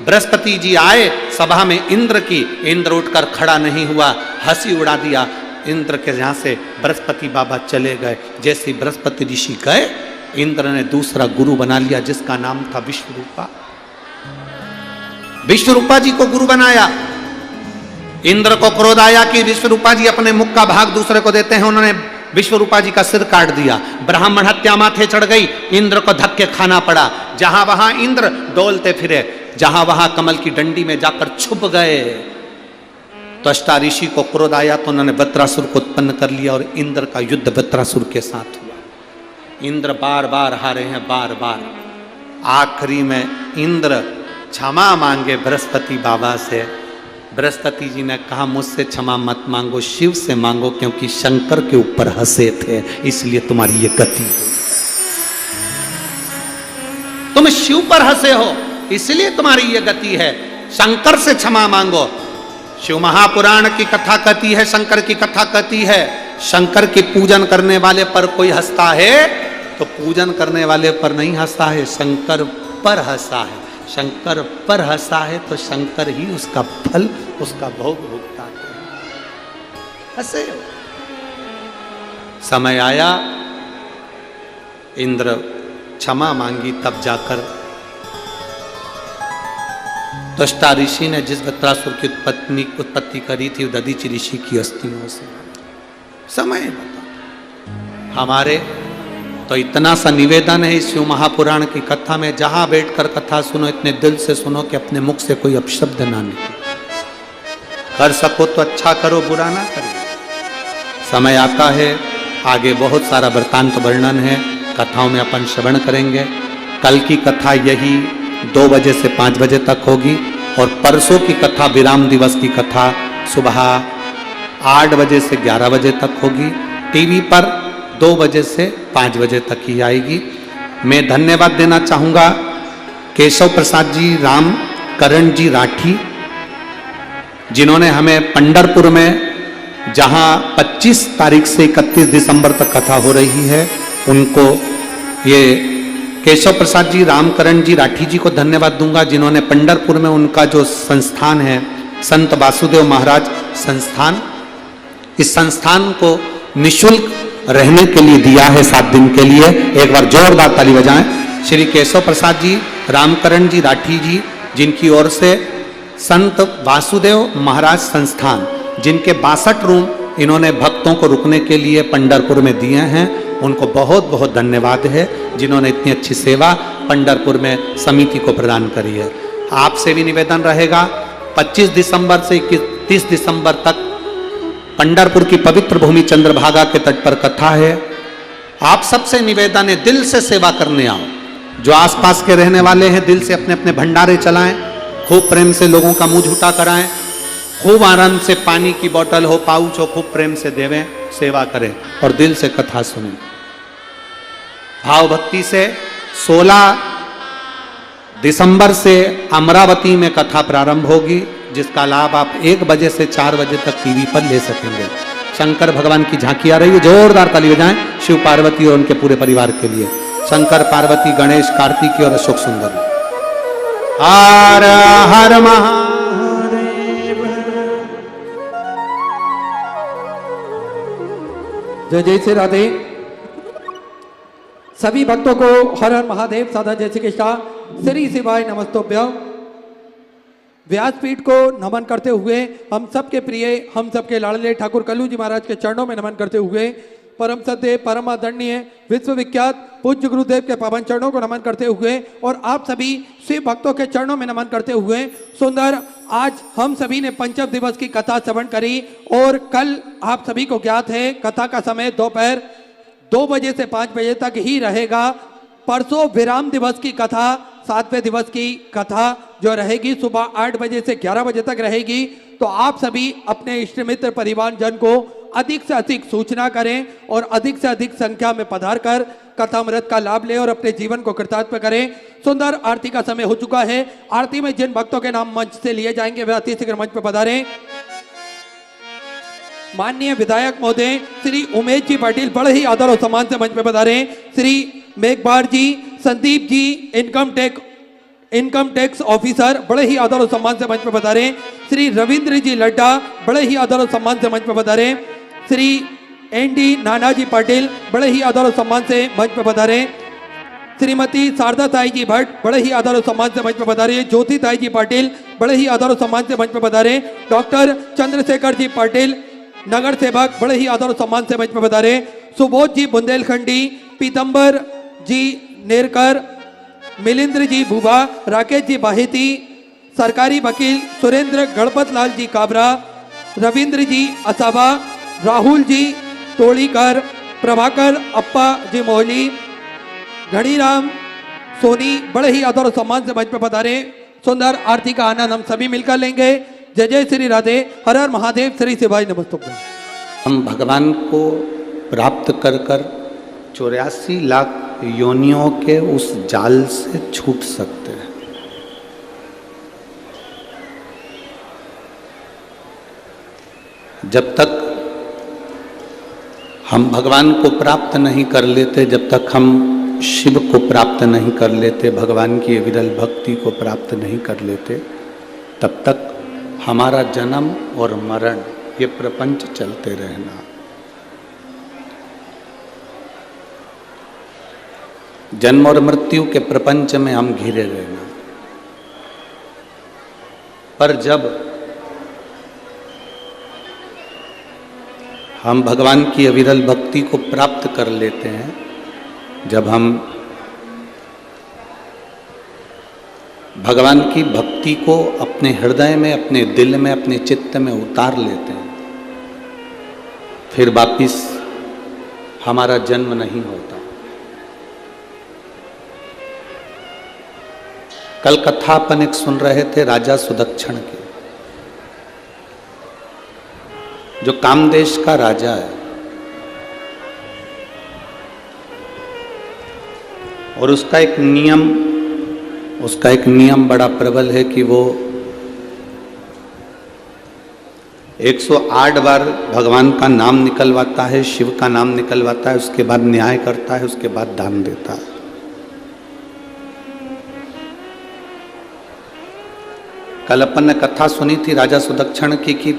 बृहस्पति जी आए सभा में इंद्र की, इंद्र उठकर खड़ा नहीं हुआ, हंसी उड़ा दिया। इंद्र के यहां से बृहस्पति बाबा चले गए। जैसे बृहस्पति ऋषि गए, इंद्र ने दूसरा गुरु बना लिया जिसका नाम था विश्वरूपा। विश्वरूपा जी को गुरु बनाया। इंद्र को क्रोध आया कि विश्वरूपा जी अपने मुख का भाग दूसरे को देते हैं, उन्होंने विश्वरूपा जी का सिर काट दिया। ब्राह्मण हत्या माथे चढ़ गई, इंद्र को धक्के खाना पड़ा। जहां वहां इंद्र डोलते फिरे, जहां वहां कमल की डंडी में जाकर छुप गए। तो अष्टा ऋषि को क्रोध आया तो उन्होंने वृत्रासुर को उत्पन्न कर लिया और इंद्र का युद्ध वृत्रासुर के साथ हुआ। इंद्र बार बार हारे हैं, बार बार। आखिरी में इंद्र क्षमा मांगे बृहस्पति बाबा से। बृहस्पति जी ने कहा मुझसे क्षमा मत मांगो, शिव से मांगो, क्योंकि शंकर के ऊपर हंसे थे, इसलिए तुम्हारी ये गति है। तुम शिव पर हंसे हो, इसलिए तुम्हारी ये गति है। शंकर से क्षमा मांगो। शिव महापुराण की कथा कहती है, शंकर की कथा कहती है, शंकर की पूजन करने वाले पर कोई हंसता है तो पूजन करने वाले पर नहीं हंसता है, शंकर पर हंसा है। शंकर पर हंसा है तो शंकर ही उसका फल, उसका भोग भुगता है। हंसे समय आया, इंद्र क्षमा मांगी, तब जाकर त्वष्टा ऋषि ने जिस वृत्रासुर की उत्पत्ति करी थी दधीचि ऋषि की अस्थियों से। समय बता हमारे तो इतना सा निवेदन है इस शिव महापुराण की कथा में, जहां बैठकर कथा सुनो इतने दिल से सुनो कि अपने मुख से कोई अपशब्द ना निकले। कर सको तो अच्छा करो, बुरा ना करो। समय आता है, आगे बहुत सारा वृत्तांत वर्णन है, कथाओं में अपन श्रवण करेंगे। कल की कथा यही 2 बजे से 5 बजे तक होगी और परसों की कथा, विराम दिवस की कथा, सुबह 8 बजे से 11 बजे तक होगी। टीवी पर 2 बजे से 5 बजे तक ही आएगी। मैं धन्यवाद देना चाहूँगा केशव प्रसाद जी, राम करण जी राठी, जिन्होंने हमें पंढरपुर में, जहाँ 25 तारीख से 31 दिसंबर तक कथा हो रही है, उनको, ये केशव प्रसाद जी, रामकरण जी राठी जी को धन्यवाद दूंगा, जिन्होंने पंढरपुर में उनका जो संस्थान है, संत वासुदेव महाराज संस्थान, इस संस्थान को निःशुल्क रहने के लिए दिया है 7 दिन के लिए। एक बार जोरदार ताली बजाएं। श्री केशव प्रसाद जी, रामकरण जी राठी जी, जिनकी ओर से संत वासुदेव महाराज संस्थान, जिनके 62 रूम इन्होंने भक्तों को रुकने के लिए पंढरपुर में दिए हैं, उनको बहुत बहुत धन्यवाद है, जिन्होंने इतनी अच्छी सेवा पंढरपुर में समिति को प्रदान करी है। आपसे भी निवेदन रहेगा, 25 दिसंबर से 31 दिसंबर तक पंढरपुर की पवित्र भूमि चंद्रभागा के तट पर कथा है। आप सबसे निवेदन है, दिल से सेवा करने आओ। जो आसपास के रहने वाले हैं, दिल से अपने अपने भंडारे चलाएं, खूब प्रेम से लोगों का मुंह झूठा कराएं, खूब आनंद से पानी की बोतल हो, पाउच हो, खूब प्रेम से देवें, सेवा करें और दिल से कथा सुनें। भाव भक्ति से 16 दिसंबर से अमरावती में कथा प्रारंभ होगी, जिसका लाभ आप 1 बजे से 4 बजे तक टीवी पर ले सकेंगे। शंकर भगवान की झांकी आ रही है, जोरदार ताली बजाएं शिव पार्वती और उनके पूरे परिवार के लिए। शंकर पार्वती, गणेश, कार्तिकी और अशोक सुंदर। हर हर महादेव। जय जय श्री राधे। सभी भक्तों को हर हर महादेव, साधा जय श्री कृष्णा, श्री शिवाय नमस्तोभ्यम। व्यासपीठ को नमन करते हुए हम सबके प्रिय, हम सबके लाडले ठाकुर कल्लू जी महाराज के चरणों में नमन करते हुए परम सत्य, परम आदरणीय, विश्वविख्यात पूज्य गुरुदेव के पावन चरणों को नमन करते हुए और आप सभी शिव भक्तों के चरणों में नमन करते हुए सुंदर, आज हम सभी ने पंचम दिवस की कथा श्रवण करी और कल आप सभी को ज्ञात है कथा का समय दोपहर 2 बजे से 5 बजे तक ही रहेगा। परसों विराम दिवस की कथा, 7वें दिवस की कथा जो रहेगी सुबह 8 बजे से 11 बजे तक रहेगी। तो आप सभी अपने इष्ट मित्र परिवार जन को अधिक से अधिक सूचना करें और अधिक से अधिक संख्या में पधार कर कथामृत का लाभ लें और अपने जीवन को कृतार्थ करें। सुंदर आरती का समय हो चुका है। आरती में जिन भक्तों के नाम मंच से लिए जाएंगे वे अति शीघ्र मंच पर पधारें। माननीय विधायक महोदय श्री उमेश जी पाटिल बड़े ही आदर और सम्मान से मंच पर पधारें। श्री मेघबार जी, Sandeep ji income tax officer बड़े ही आदर और सम्मान से मंच पर पधारें। श्री रविंद्र जी लड्डा बड़े ही आदर और सम्मान से मंच पर पधारें। श्री एनडी नानाजी पाटिल बड़े ही आदर और सम्मान से मंच पर पधारें। श्रीमती शारदा ताई जी भट्ट बड़े ही आदर और सम्मान से मंच पर पधारे। ज्योति ताई जी पाटिल बड़े ही आदर और सम्मान से मंच पर पधारे। डॉक्टर चंद्रशेखर जी पाटिल नगर सेवक बड़े ही आदर और सम्मान से मंच पर पधारे। सुबोध जी बुंदेलखंडी, पीतंबर जी नेरकर, मिलिंद्र जी भूबा, राकेश जी बाहेती, सरकारी वकील सुरेंद्र गणपत लाल जी काबरा, रविंद्र जी असावा, राहुल जी तोड़ीकर, प्रभाकर अप्पा जी मोहली, घड़ीराम सोनी बड़े ही आदर और सम्मान से मंच पर पधारे। सुंदर आरती का आनंद हम सभी मिलकर लेंगे। जय जय श्री राधे, हर हर महादेव, श्री शिवाय नमस्तुभ्यं। हम भगवान को प्राप्त कर कर 84 लाख योनियों के उस जाल से छूट सकते हैं। जब तक हम भगवान को प्राप्त नहीं कर लेते, जब तक हम शिव को प्राप्त नहीं कर लेते, भगवान की विरल भक्ति को प्राप्त नहीं कर लेते, तब तक हमारा जन्म और मरण ये प्रपंच चलते रहना। जन्म और मृत्यु के प्रपंच में हम घिरे रहना। पर जब हम भगवान की अविरल भक्ति को प्राप्त कर लेते हैं, जब हम भगवान की भक्ति को अपने हृदय में, अपने दिल में, अपने चित्त में उतार लेते हैं, फिर वापिस हमारा जन्म नहीं होता। कल कथा अपन एक सुन रहे थे राजा सुदक्षण की, जो कामदेश का राजा है और उसका एक नियम बड़ा प्रबल है कि वो 108 बार भगवान का नाम निकलवाता है, शिव का नाम निकलवाता है, उसके बाद न्याय करता है, उसके बाद दान देता है। कल अपन ने कथा सुनी थी राजा सुदक्षण की कि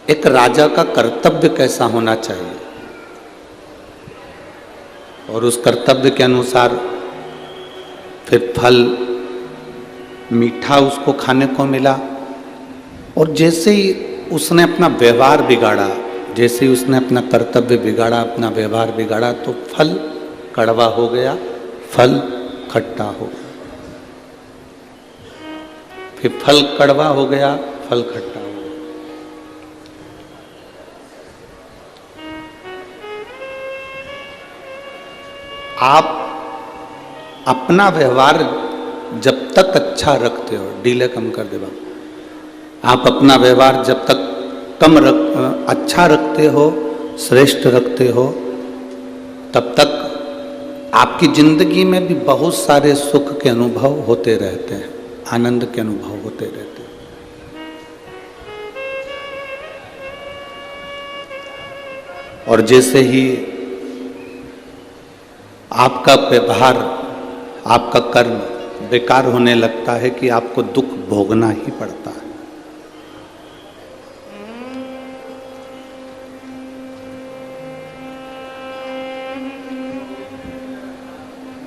एक राजा का कर्तव्य कैसा होना चाहिए, और उस कर्तव्य के अनुसार फिर फल मीठा उसको खाने को मिला। और जैसे ही उसने अपना व्यवहार बिगाड़ा, जैसे ही उसने अपना कर्तव्य बिगाड़ा, अपना व्यवहार बिगाड़ा, तो फल कड़वा हो गया, फल खट्टा हो गया। फिर फल कड़वा हो गया, फल खट्टा हो गया। आप अपना व्यवहार जब तक अच्छा रखते हो, डीले कम कर दे बाबू, आप अपना व्यवहार जब तक अच्छा रखते हो, श्रेष्ठ रखते हो, तब तक आपकी जिंदगी में भी बहुत सारे सुख के अनुभव होते रहते हैं, आनंद के अनुभव होते रहते हैं। और जैसे ही आपका व्यवहार, आपका कर्म बेकार होने लगता है कि आपको दुख भोगना ही पड़ता है।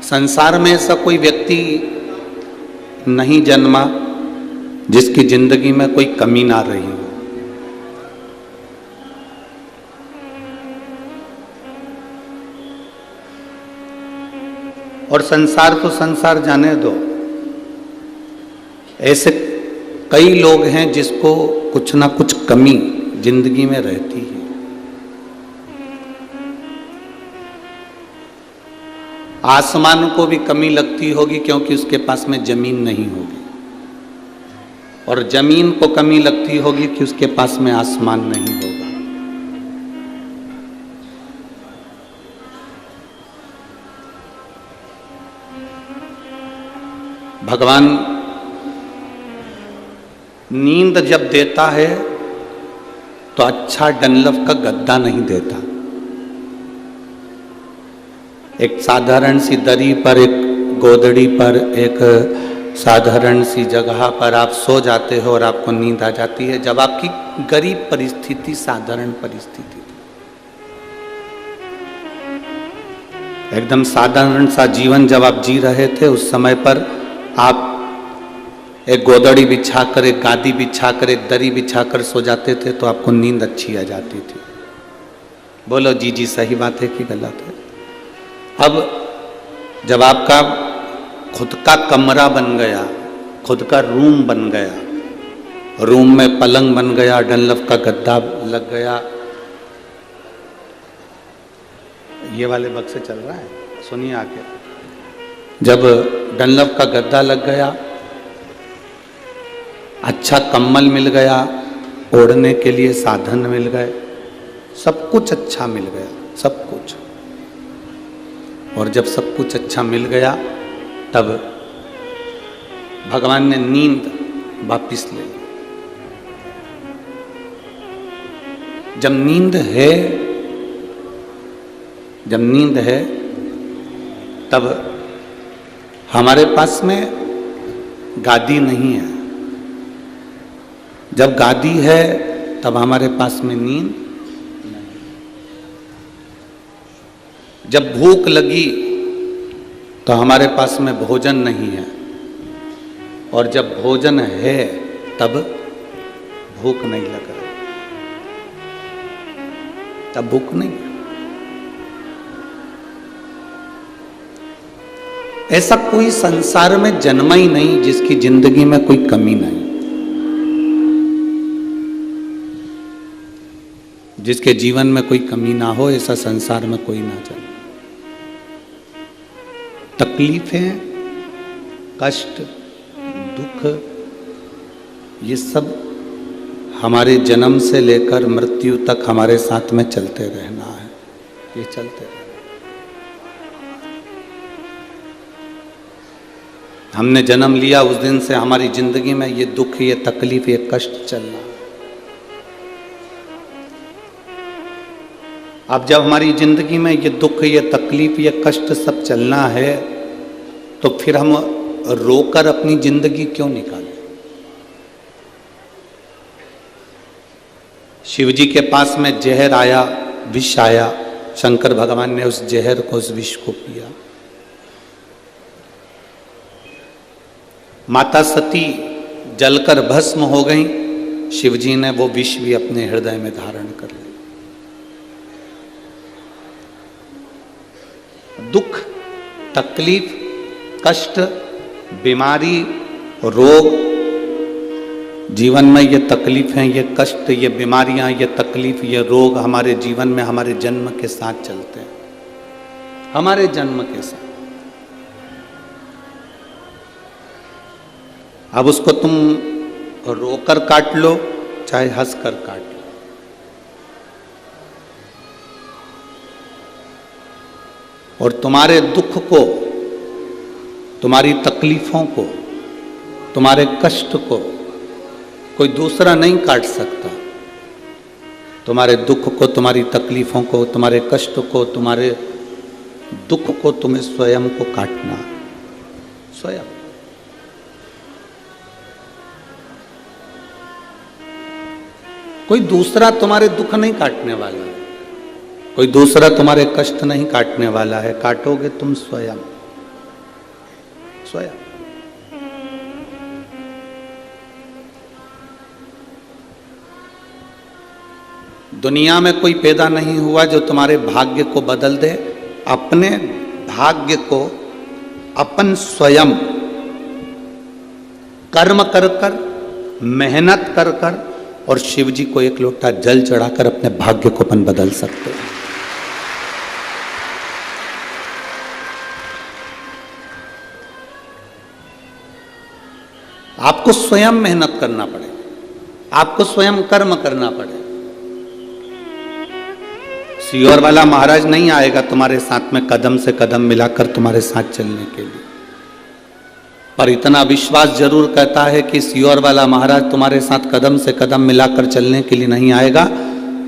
संसार में ऐसा कोई व्यक्ति नहीं जन्मा जिसकी जिंदगी में कोई कमी ना रही हो। और संसार तो संसार जाने दो, ऐसे कई लोग हैं जिसको कुछ ना कुछ कमी जिंदगी में रहती है। आसमान को भी कमी लगती होगी क्योंकि उसके पास में जमीन नहीं होगी, और जमीन को कमी लगती होगी कि उसके पास में आसमान नहीं होगा। भगवान नींद जब देता है तो अच्छा डनलप का गद्दा नहीं देता। एक साधारण सी दरी पर, एक गोदड़ी पर, एक साधारण सी जगह पर आप सो जाते हो और आपको नींद आ जाती है जब आपकी गरीब परिस्थिति, साधारण परिस्थिति, एकदम साधारण सा जीवन जब आप जी रहे थे, उस समय पर आप एक गोदड़ी बिछाकर, एक गादी बिछाकर, एक दरी बिछाकर सो जाते थे तो आपको नींद अच्छी आ जाती थी। बोलो जी जी सही बात है कि गलत है? अब जब आपका खुद का कमरा बन गया, खुद का रूम बन गया, रूम में पलंग बन गया, डनलप का गद्दा लग गया, ये वाले बक्से चल रहा है, सुनिए आगे। जब डनलप का गद्दा लग गया, अच्छा कम्बल मिल गया, ओढ़ने के लिए साधन मिल गए, सब कुछ अच्छा मिल गया, सब कुछ। और जब सब कुछ अच्छा मिल गया तब भगवान ने नींद वापिस ले ली। जब नींद है तब हमारे पास में गादी नहीं है। जब गादी है तब हमारे पास में नींद नहीं। जब भूख लगी तो हमारे पास में भोजन नहीं है, और जब भोजन है तब भूख नहीं लग रही, तब भूख नहीं। ऐसा कोई संसार में जन्मा ही नहीं जिसकी जिंदगी में कोई कमी नहीं, जिसके जीवन में कोई कमी ना हो। ऐसा संसार में कोई ना चले। तकलीफें, कष्ट, दुख, ये सब हमारे जन्म से लेकर मृत्यु तक हमारे साथ में चलते रहना है, ये चलते रहना। हमने जन्म लिया उस दिन से हमारी जिंदगी में ये दुख, ये तकलीफ, ये कष्ट चलना। अब जब हमारी जिंदगी में ये दुख, ये तकलीफ, ये कष्ट सब चलना है तो फिर हम रोकर अपनी जिंदगी क्यों निकालें? शिव जी के पास में जहर आया, विष आया, शंकर भगवान ने उस जहर को, उस विष को पिया। माता सती जलकर भस्म हो गई, शिव जी ने वो विष भी अपने हृदय में धारण कर लिया। दुख, तकलीफ, कष्ट, बीमारी, रोग, जीवन में ये तकलीफें, ये कष्ट, ये बीमारियां, ये तकलीफ, ये रोग हमारे जीवन में हमारे जन्म के साथ चलते हैं, हमारे जन्म के साथ। अब उसको तुम रोकर काट लो चाहे हंसकर काट लो, और तुम्हारे दुख को, तुम्हारी तकलीफों को, तुम्हारे कष्ट को कोई दूसरा नहीं काट सकता। तुम्हारे दुख को, तुम्हारी तकलीफों को, तुम्हारे कष्ट को, तुम्हारे दुख को तुम्हें स्वयं को काटना, स्वयं। कोई दूसरा तुम्हारे दुख नहीं काटने वाला है, कोई दूसरा तुम्हारे कष्ट नहीं काटने वाला है, काटोगे तुम स्वयं, स्वयं। दुनिया में कोई पैदा नहीं हुआ जो तुम्हारे भाग्य को बदल दे। अपने भाग्य को अपन स्वयं कर्म कर कर, मेहनत कर कर और शिव जी को एक लोटा जल चढ़ाकर अपने भाग्य को अपन बदल सकते हैं। आपको स्वयं मेहनत करना पड़ेगा, आपको स्वयं कर्म करना पड़ेगा। सियोर वाला महाराज नहीं आएगा तुम्हारे साथ में कदम से कदम मिलाकर तुम्हारे साथ चलने के लिए, पर इतना विश्वास जरूर कहता है कि सियोर वाला महाराज तुम्हारे साथ कदम से कदम मिलाकर चलने के लिए नहीं आएगा,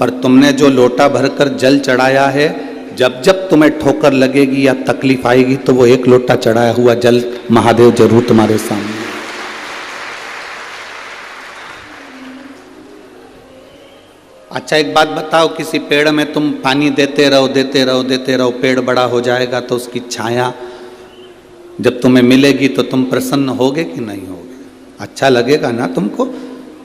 पर तुमने जो लोटा भरकर जल चढ़ाया है, जब जब तुम्हें ठोकर लगेगी या तकलीफ आएगी तो वो एक लोटा चढ़ाया हुआ जल महादेव जरूर तुम्हारे सामने। अच्छा एक बात बताओ, किसी पेड़ में तुम पानी देते रहो देते रहो देते रहो, पेड़ बड़ा हो जाएगा तो उसकी छाया जब तुम्हें मिलेगी तो तुम प्रसन्न होगे कि नहीं होगे? अच्छा लगेगा ना तुमको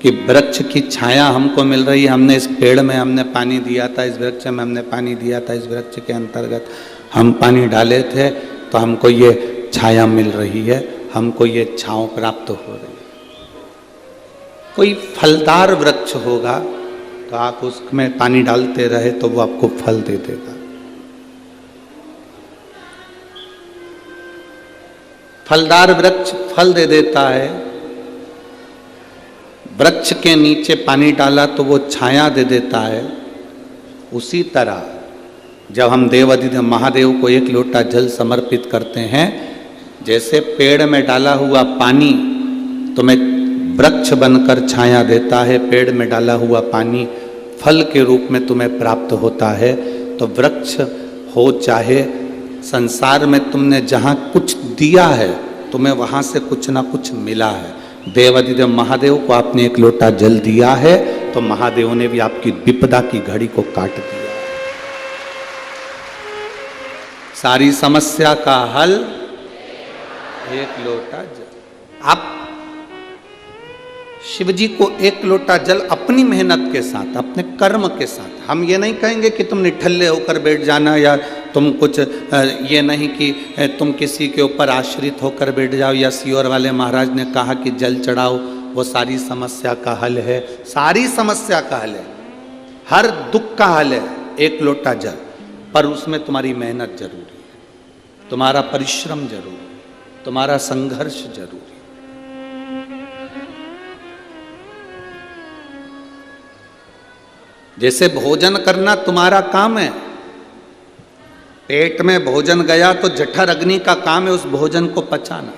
कि वृक्ष की छाया हमको मिल रही है, हमने इस पेड़ में हमने पानी दिया था, इस वृक्ष में हमने पानी दिया था, इस वृक्ष के अंतर्गत हम पानी डाले थे तो हमको ये छाया मिल रही है, हमको ये छांव प्राप्त हो रही है। कोई फलदार वृक्ष होगा तो आप उसमें पानी डालते रहे तो वो आपको फल दे देगा। फलदार वृक्ष फल दे देता है, वृक्ष के नीचे पानी डाला तो वो छाया दे देता है। उसी तरह जब हम देवाधिदेव महादेव को एक लोटा जल समर्पित करते हैं, जैसे पेड़ में डाला हुआ पानी तुम्हें वृक्ष बनकर छाया देता है, पेड़ में डाला हुआ पानी फल के रूप में तुम्हें प्राप्त होता है, तो वृक्ष हो चाहे संसार में तुमने जहाँ कुछ दिया है तुम्हें वहाँ से कुछ ना कुछ मिला है। देवाधिदेव महादेव को आपने एक लोटा जल दिया है तो महादेव ने भी आपकी विपदा की घड़ी को काट दिया। सारी समस्या का हल एक लोटा जल। आप शिव जी को एक लोटा जल अपनी मेहनत के साथ, अपने कर्म के साथ, हम ये नहीं कहेंगे कि तुम निठल्ले होकर बैठ जाना या तुम कुछ ये नहीं कि तुम किसी के ऊपर आश्रित होकर बैठ जाओ, या सियोर वाले महाराज ने कहा कि जल चढ़ाओ वो सारी समस्या का हल है। सारी समस्या का हल है, हर दुख का हल है एक लोटा जल, पर उसमें तुम्हारी मेहनत जरूरी है, तुम्हारा परिश्रम जरूरी है, तुम्हारा संघर्ष जरूरी है। जैसे भोजन करना तुम्हारा काम है, पेट में भोजन गया तो जठर अग्नि का काम है उस भोजन को पचाना।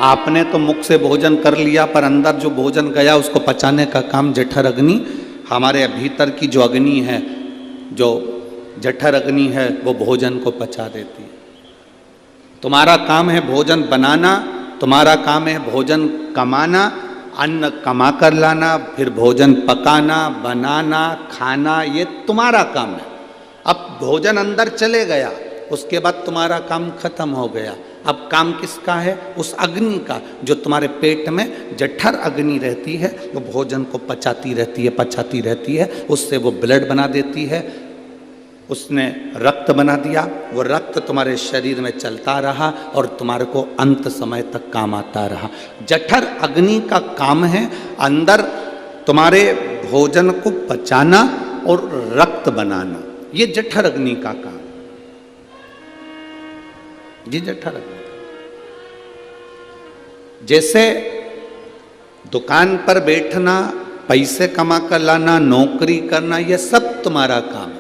आपने तो मुख से भोजन कर लिया, पर अंदर जो भोजन गया उसको पचाने का काम जठर अग्नि, हमारे भीतर की जो अग्नि है, जो जठर अग्नि है, वो भोजन को पचा देती है। तुम्हारा काम है भोजन बनाना, तुम्हारा काम है भोजन कमाना, अन्न कमा कर लाना, फिर भोजन पकाना, बनाना, खाना, ये तुम्हारा काम है। अब भोजन अंदर चले गया, उसके बाद तुम्हारा काम खत्म हो गया। अब काम किसका है? उस अग्नि का, जो तुम्हारे पेट में जठर अग्नि रहती है, वो भोजन को पचाती रहती है, पचाती रहती है, उससे वो ब्लड बना देती है, उसने रक्त बना दिया, वो रक्त तुम्हारे शरीर में चलता रहा और तुम्हारे को अंत समय तक काम आता रहा। जठर अग्नि का काम है अंदर तुम्हारे भोजन को पचाना और रक्त बनाना, ये जठर अग्नि का काम, ये जठर अग्नि। जैसे दुकान पर बैठना, पैसे कमा कर लाना, नौकरी करना, ये सब तुम्हारा काम है।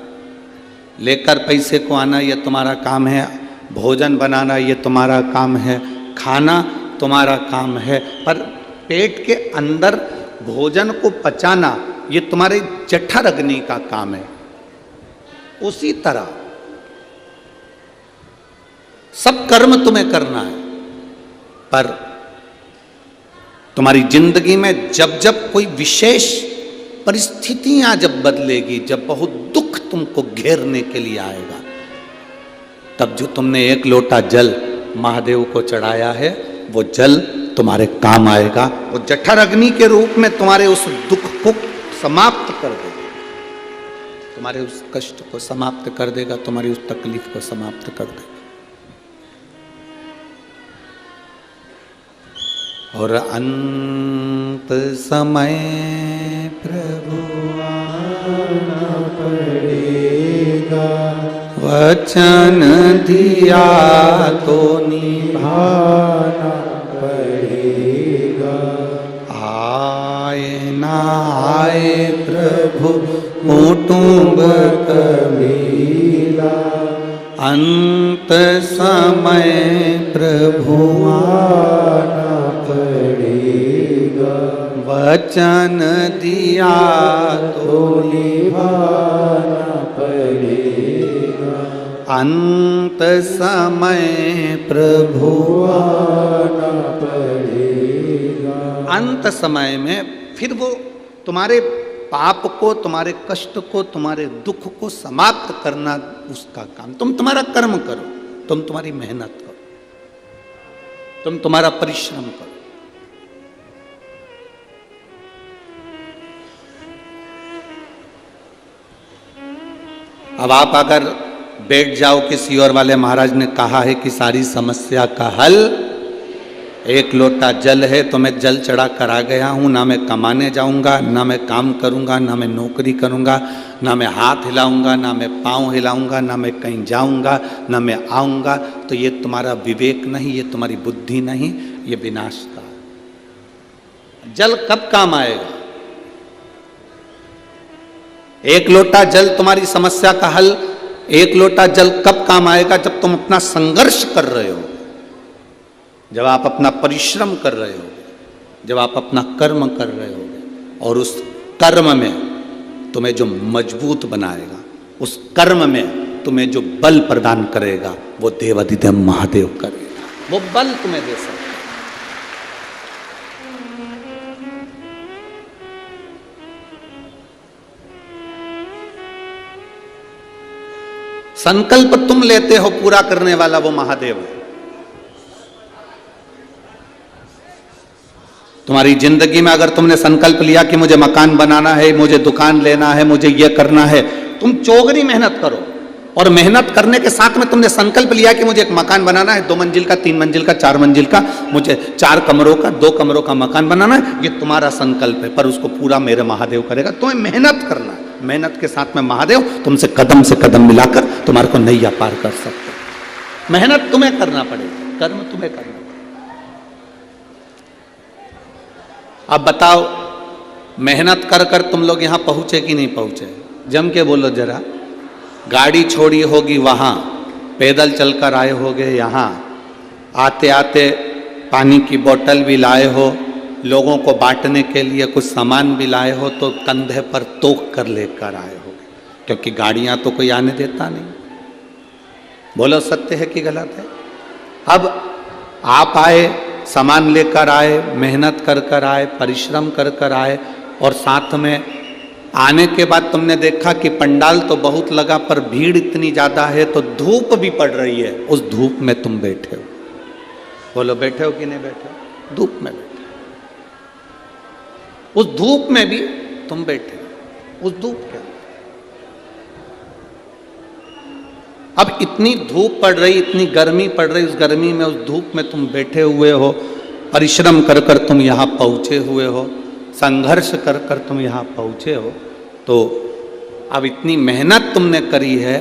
लेकर पैसे को आना ये तुम्हारा काम है, भोजन बनाना ये तुम्हारा काम है, खाना तुम्हारा काम है, पर पेट के अंदर भोजन को पचाना ये तुम्हारे जठर अग्नि का काम है। उसी तरह सब कर्म तुम्हें करना है, पर तुम्हारी जिंदगी में जब जब कोई विशेष परिस्थितियां जब बदलेगी, जब बहुत दुख तुमको घेरने के लिए आएगा, तब जो तुमने एक लोटा जल महादेव को चढ़ाया है, वो जल तुम्हारे काम आएगा। वो जठर अग्नि के रूप में तुम्हारे उस दुख को समाप्त कर देगा, तुम्हारे उस कष्ट को समाप्त कर देगा, तुम्हारी उस तकलीफ को समाप्त कर देगा। और अंत समय प्रभु आना पड़ेगा, वचन दिया तो निभाना पड़ेगा। आए ना आए प्रभु कुटुंब कबीला, अंत समय प्रभु आना पड़ेगा, वचन दिया तो निभाना पड़ेगा। अंत समय प्रभु आना पड़ेगा। अंत समय में फिर वो तुम्हारे पाप को, तुम्हारे कष्ट को, तुम्हारे दुख को समाप्त करना उसका काम। तुम तुम्हारा कर्म करो, तुम तुम्हारी मेहनत करो, तुम तुम्हारा परिश्रम करो। अब आप अगर बैठ जाओ कि सियोर वाले महाराज ने कहा है कि सारी समस्या का हल एक लोटा जल है, तो मैं जल चढ़ा कर आ गया हूं, ना मैं कमाने जाऊंगा, ना मैं काम करूंगा, ना मैं नौकरी करूंगा, ना मैं हाथ हिलाऊंगा, ना मैं पांव हिलाऊंगा, ना मैं कहीं जाऊंगा, ना मैं आऊंगा। तो ये तुम्हारा विवेक नहीं, ये तुम्हारी बुद्धि नहीं, ये विनाश का। जल कब काम आएगा? एक लोटा जल तुम्हारी समस्या का हल, एक लोटा जल कब काम आएगा? जब तुम अपना संघर्ष कर रहे हो, जब आप अपना परिश्रम कर रहे हो, जब आप अपना कर्म कर रहे हो, और उस कर्म में तुम्हें जो मजबूत बनाएगा, उस कर्म में तुम्हें जो बल प्रदान करेगा, वो देवाधिदेव महादेव करेगा। वो बल तुम्हें दे सकता है। संकल्प तुम लेते हो, पूरा करने वाला वो महादेव है। तुम्हारी जिंदगी में अगर तुमने संकल्प लिया कि मुझे मकान बनाना है, मुझे दुकान लेना है, मुझे ये करना है, तुम चौगनी मेहनत करो। और मेहनत करने के साथ में तुमने संकल्प लिया कि मुझे एक मकान बनाना है, 2 मंजिल का, 3 मंजिल का, 4 मंजिल का, मुझे 4 कमरों का, 2 कमरों का मकान बनाना है। ये तुम्हारा संकल्प है, पर उसको पूरा मेरे महादेव करेगा। तुम्हें मेहनत करना है, मेहनत के साथ में महादेव तुमसे कदम से कदम मिलाकर तुम्हारे को नैया पार कर सकते। मेहनत तुम्हें करना पड़ेगा, कर्म तुम्हें करना पड़ेगा। अब बताओ, मेहनत कर कर तुम लोग यहां पहुंचे कि नहीं पहुंचे? जम के बोलो जरा। गाड़ी छोड़ी होगी वहां, पैदल चलकर आए होगे यहाँ, आते आते पानी की बोतल भी लाए हो, लोगों को बांटने के लिए कुछ सामान भी लाए हो, तो कंधे पर तोक कर लेकर आए हो, क्योंकि गाड़ियां तो कोई आने देता नहीं। बोलो सत्य है कि गलत है? अब आप आए, सामान लेकर आए, मेहनत कर कर आए, परिश्रम कर कर आए, और साथ में आने के बाद तुमने देखा कि पंडाल तो बहुत लगा, पर भीड़ इतनी ज्यादा है, तो धूप भी पड़ रही है। उस धूप में तुम बैठे हो। बोलो बैठे हो कि नहीं बैठे हो? धूप में बैठे, उस धूप में भी तुम बैठे हो, उस धूप के। अब इतनी धूप पड़ रही, इतनी गर्मी पड़ रही, उस गर्मी में, उस धूप में तुम बैठे हुए हो, परिश्रम कर कर तुम यहाँ पहुँचे हुए हो, संघर्ष कर कर तुम यहाँ पहुँचे हो। तो अब इतनी मेहनत तुमने करी है,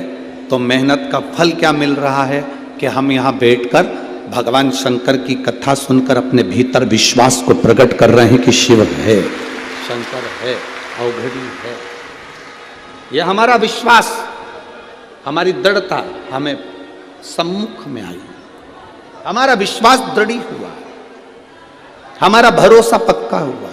तो मेहनत का फल क्या मिल रहा है कि हम यहाँ बैठकर भगवान शंकर की कथा सुनकर अपने भीतर विश्वास को प्रकट कर रहे हैं कि शिव है, शंकर है, अवघड़ी है। यह हमारा विश्वास, हमारी दृढ़ता हमें सम्मुख में आई, हमारा विश्वास दृढ़ हुआ, हमारा भरोसा पक्का हुआ।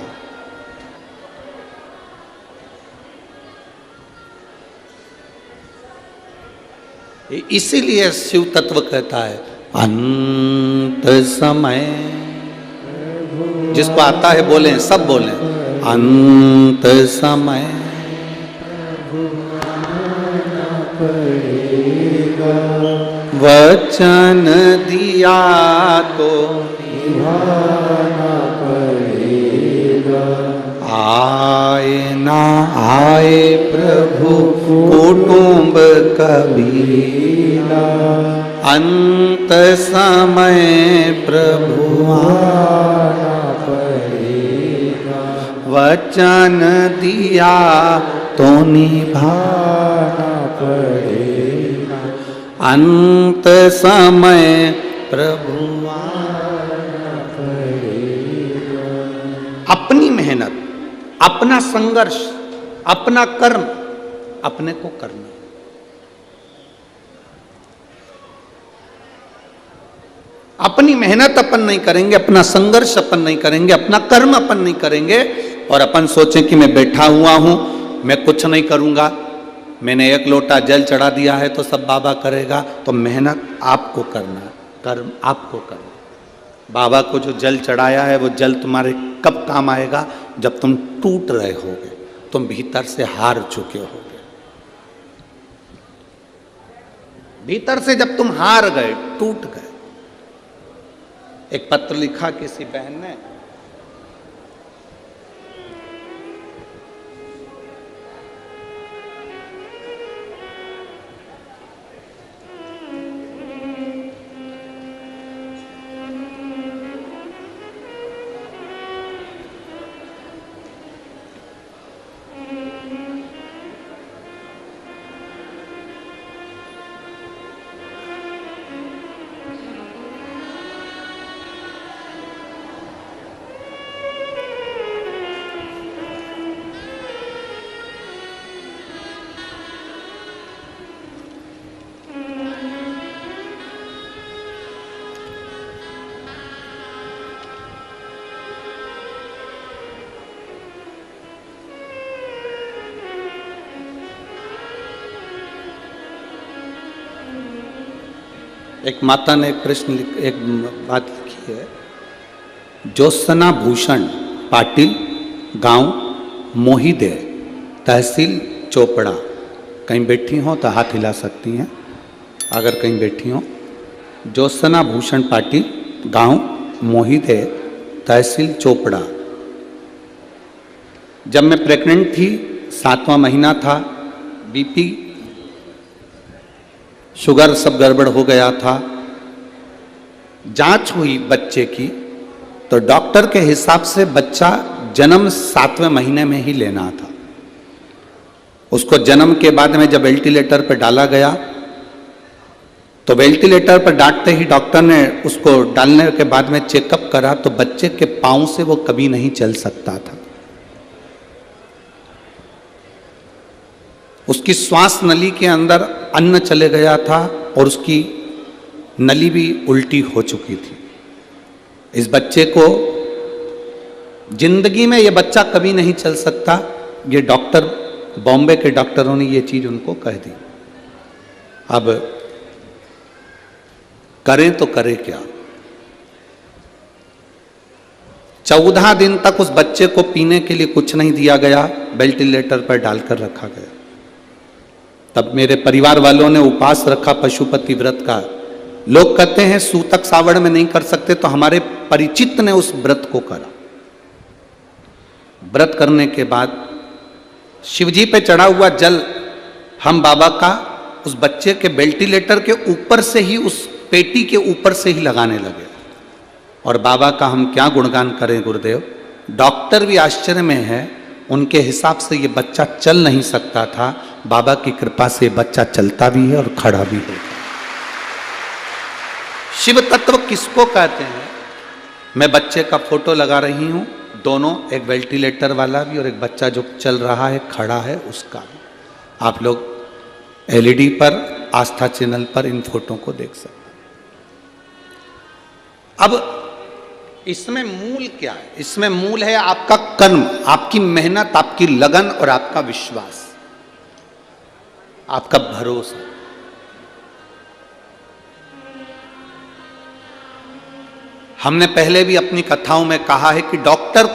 इसीलिए शिव तत्व कहता है अंत समय। जिसको आता है बोले, सब बोले अंत समय वचन दिया तो निभाना पड़ेगा। आए ना आए प्रभु कुटुंब कबीला, अंत समय प्रभु आना पड़ेगा। वचन दिया तो निभाना पड़ेगा। अंत समय प्रभु आना पड़ेगा। अपनी मेहनत, अपना संघर्ष, अपना कर्म अपने को करना। अपनी मेहनत अपन नहीं करेंगे, अपना संघर्ष अपन नहीं करेंगे, अपना कर्म अपन नहीं करेंगे और अपन सोचें कि मैं बैठा हुआ हूं, मैं कुछ नहीं करूंगा, मैंने एक लोटा जल चढ़ा दिया है तो सब बाबा करेगा। तो मेहनत आपको करना, कर्म आपको करना। बाबा को जो जल चढ़ाया है वो जल तुम्हारे कब काम आएगा? जब तुम टूट रहे होगे, तुम भीतर से हार चुके होगे। भीतर से जब तुम हार गए, टूट गए। एक पत्र लिखा किसी बहन ने, एक माता ने एक बात लिखी है। ज्योत्सना भूषण पाटिल, गांव मोहिदे, तहसील चोपड़ा। कहीं बैठी हो तो हाथ हिला सकती हैं अगर कहीं बैठी हो। ज्योत्सना भूषण पाटिल, गांव मोहिदे, तहसील चोपड़ा। जब मैं प्रेग्नेंट थी, 7वां महीना था, बीपी शुगर सब गड़बड़ हो गया था। जांच हुई बच्चे की तो डॉक्टर के हिसाब से बच्चा जन्म 7वें महीने में ही लेना था। उसको जन्म के बाद में जब वेंटिलेटर पर डाला गया तो वेंटिलेटर पर डालते ही डॉक्टर ने उसको डालने के बाद में चेकअप करा तो बच्चे के पांव से वो कभी नहीं चल सकता था। उसकी श्वास नली के अंदर अन्न चले गया था और उसकी नली भी उल्टी हो चुकी थी। इस बच्चे को जिंदगी में ये बच्चा कभी नहीं चल सकता। ये डॉक्टर, बॉम्बे के डॉक्टरों ने ये चीज उनको कह दी। अब करें तो करें क्या? 14 दिन तक उस बच्चे को पीने के लिए कुछ नहीं दिया गया, वेंटिलेटर पर डालकर रखा गया। तब मेरे परिवार वालों ने उपवास रखा पशुपति व्रत का। लोग कहते हैं सूतक सावड़ में नहीं कर सकते, तो हमारे परिचित ने उस व्रत को करा। व्रत करने के बाद शिवजी पे चढ़ा हुआ जल हम बाबा का उस बच्चे के वेंटिलेटर के ऊपर से ही, उस पेटी के ऊपर से ही लगाने लगे। और बाबा का हम क्या गुणगान करें गुरुदेव। डॉक्टर भी आश्चर्य में है, उनके हिसाब से ये बच्चा चल नहीं सकता था, बाबा की कृपा से बच्चा चलता भी है और खड़ा भी है। शिव तत्व किसको कहते हैं? मैं बच्चे का फोटो लगा रही हूं, दोनों, एक वेंटिलेटर वाला भी और एक बच्चा जो चल रहा है, खड़ा है, उसका। आप लोग एलईडी पर, आस्था चैनल पर इन फोटो को देख सकते हैं। अब इसमें मूल क्या है? इसमें मूल है आपका कर्म, आपकी मेहनत, आपकी लगन और आपका विश्वास, आपका भरोसा। हमने पहले भी अपनी कथाओं में कहा है कि डॉक्टर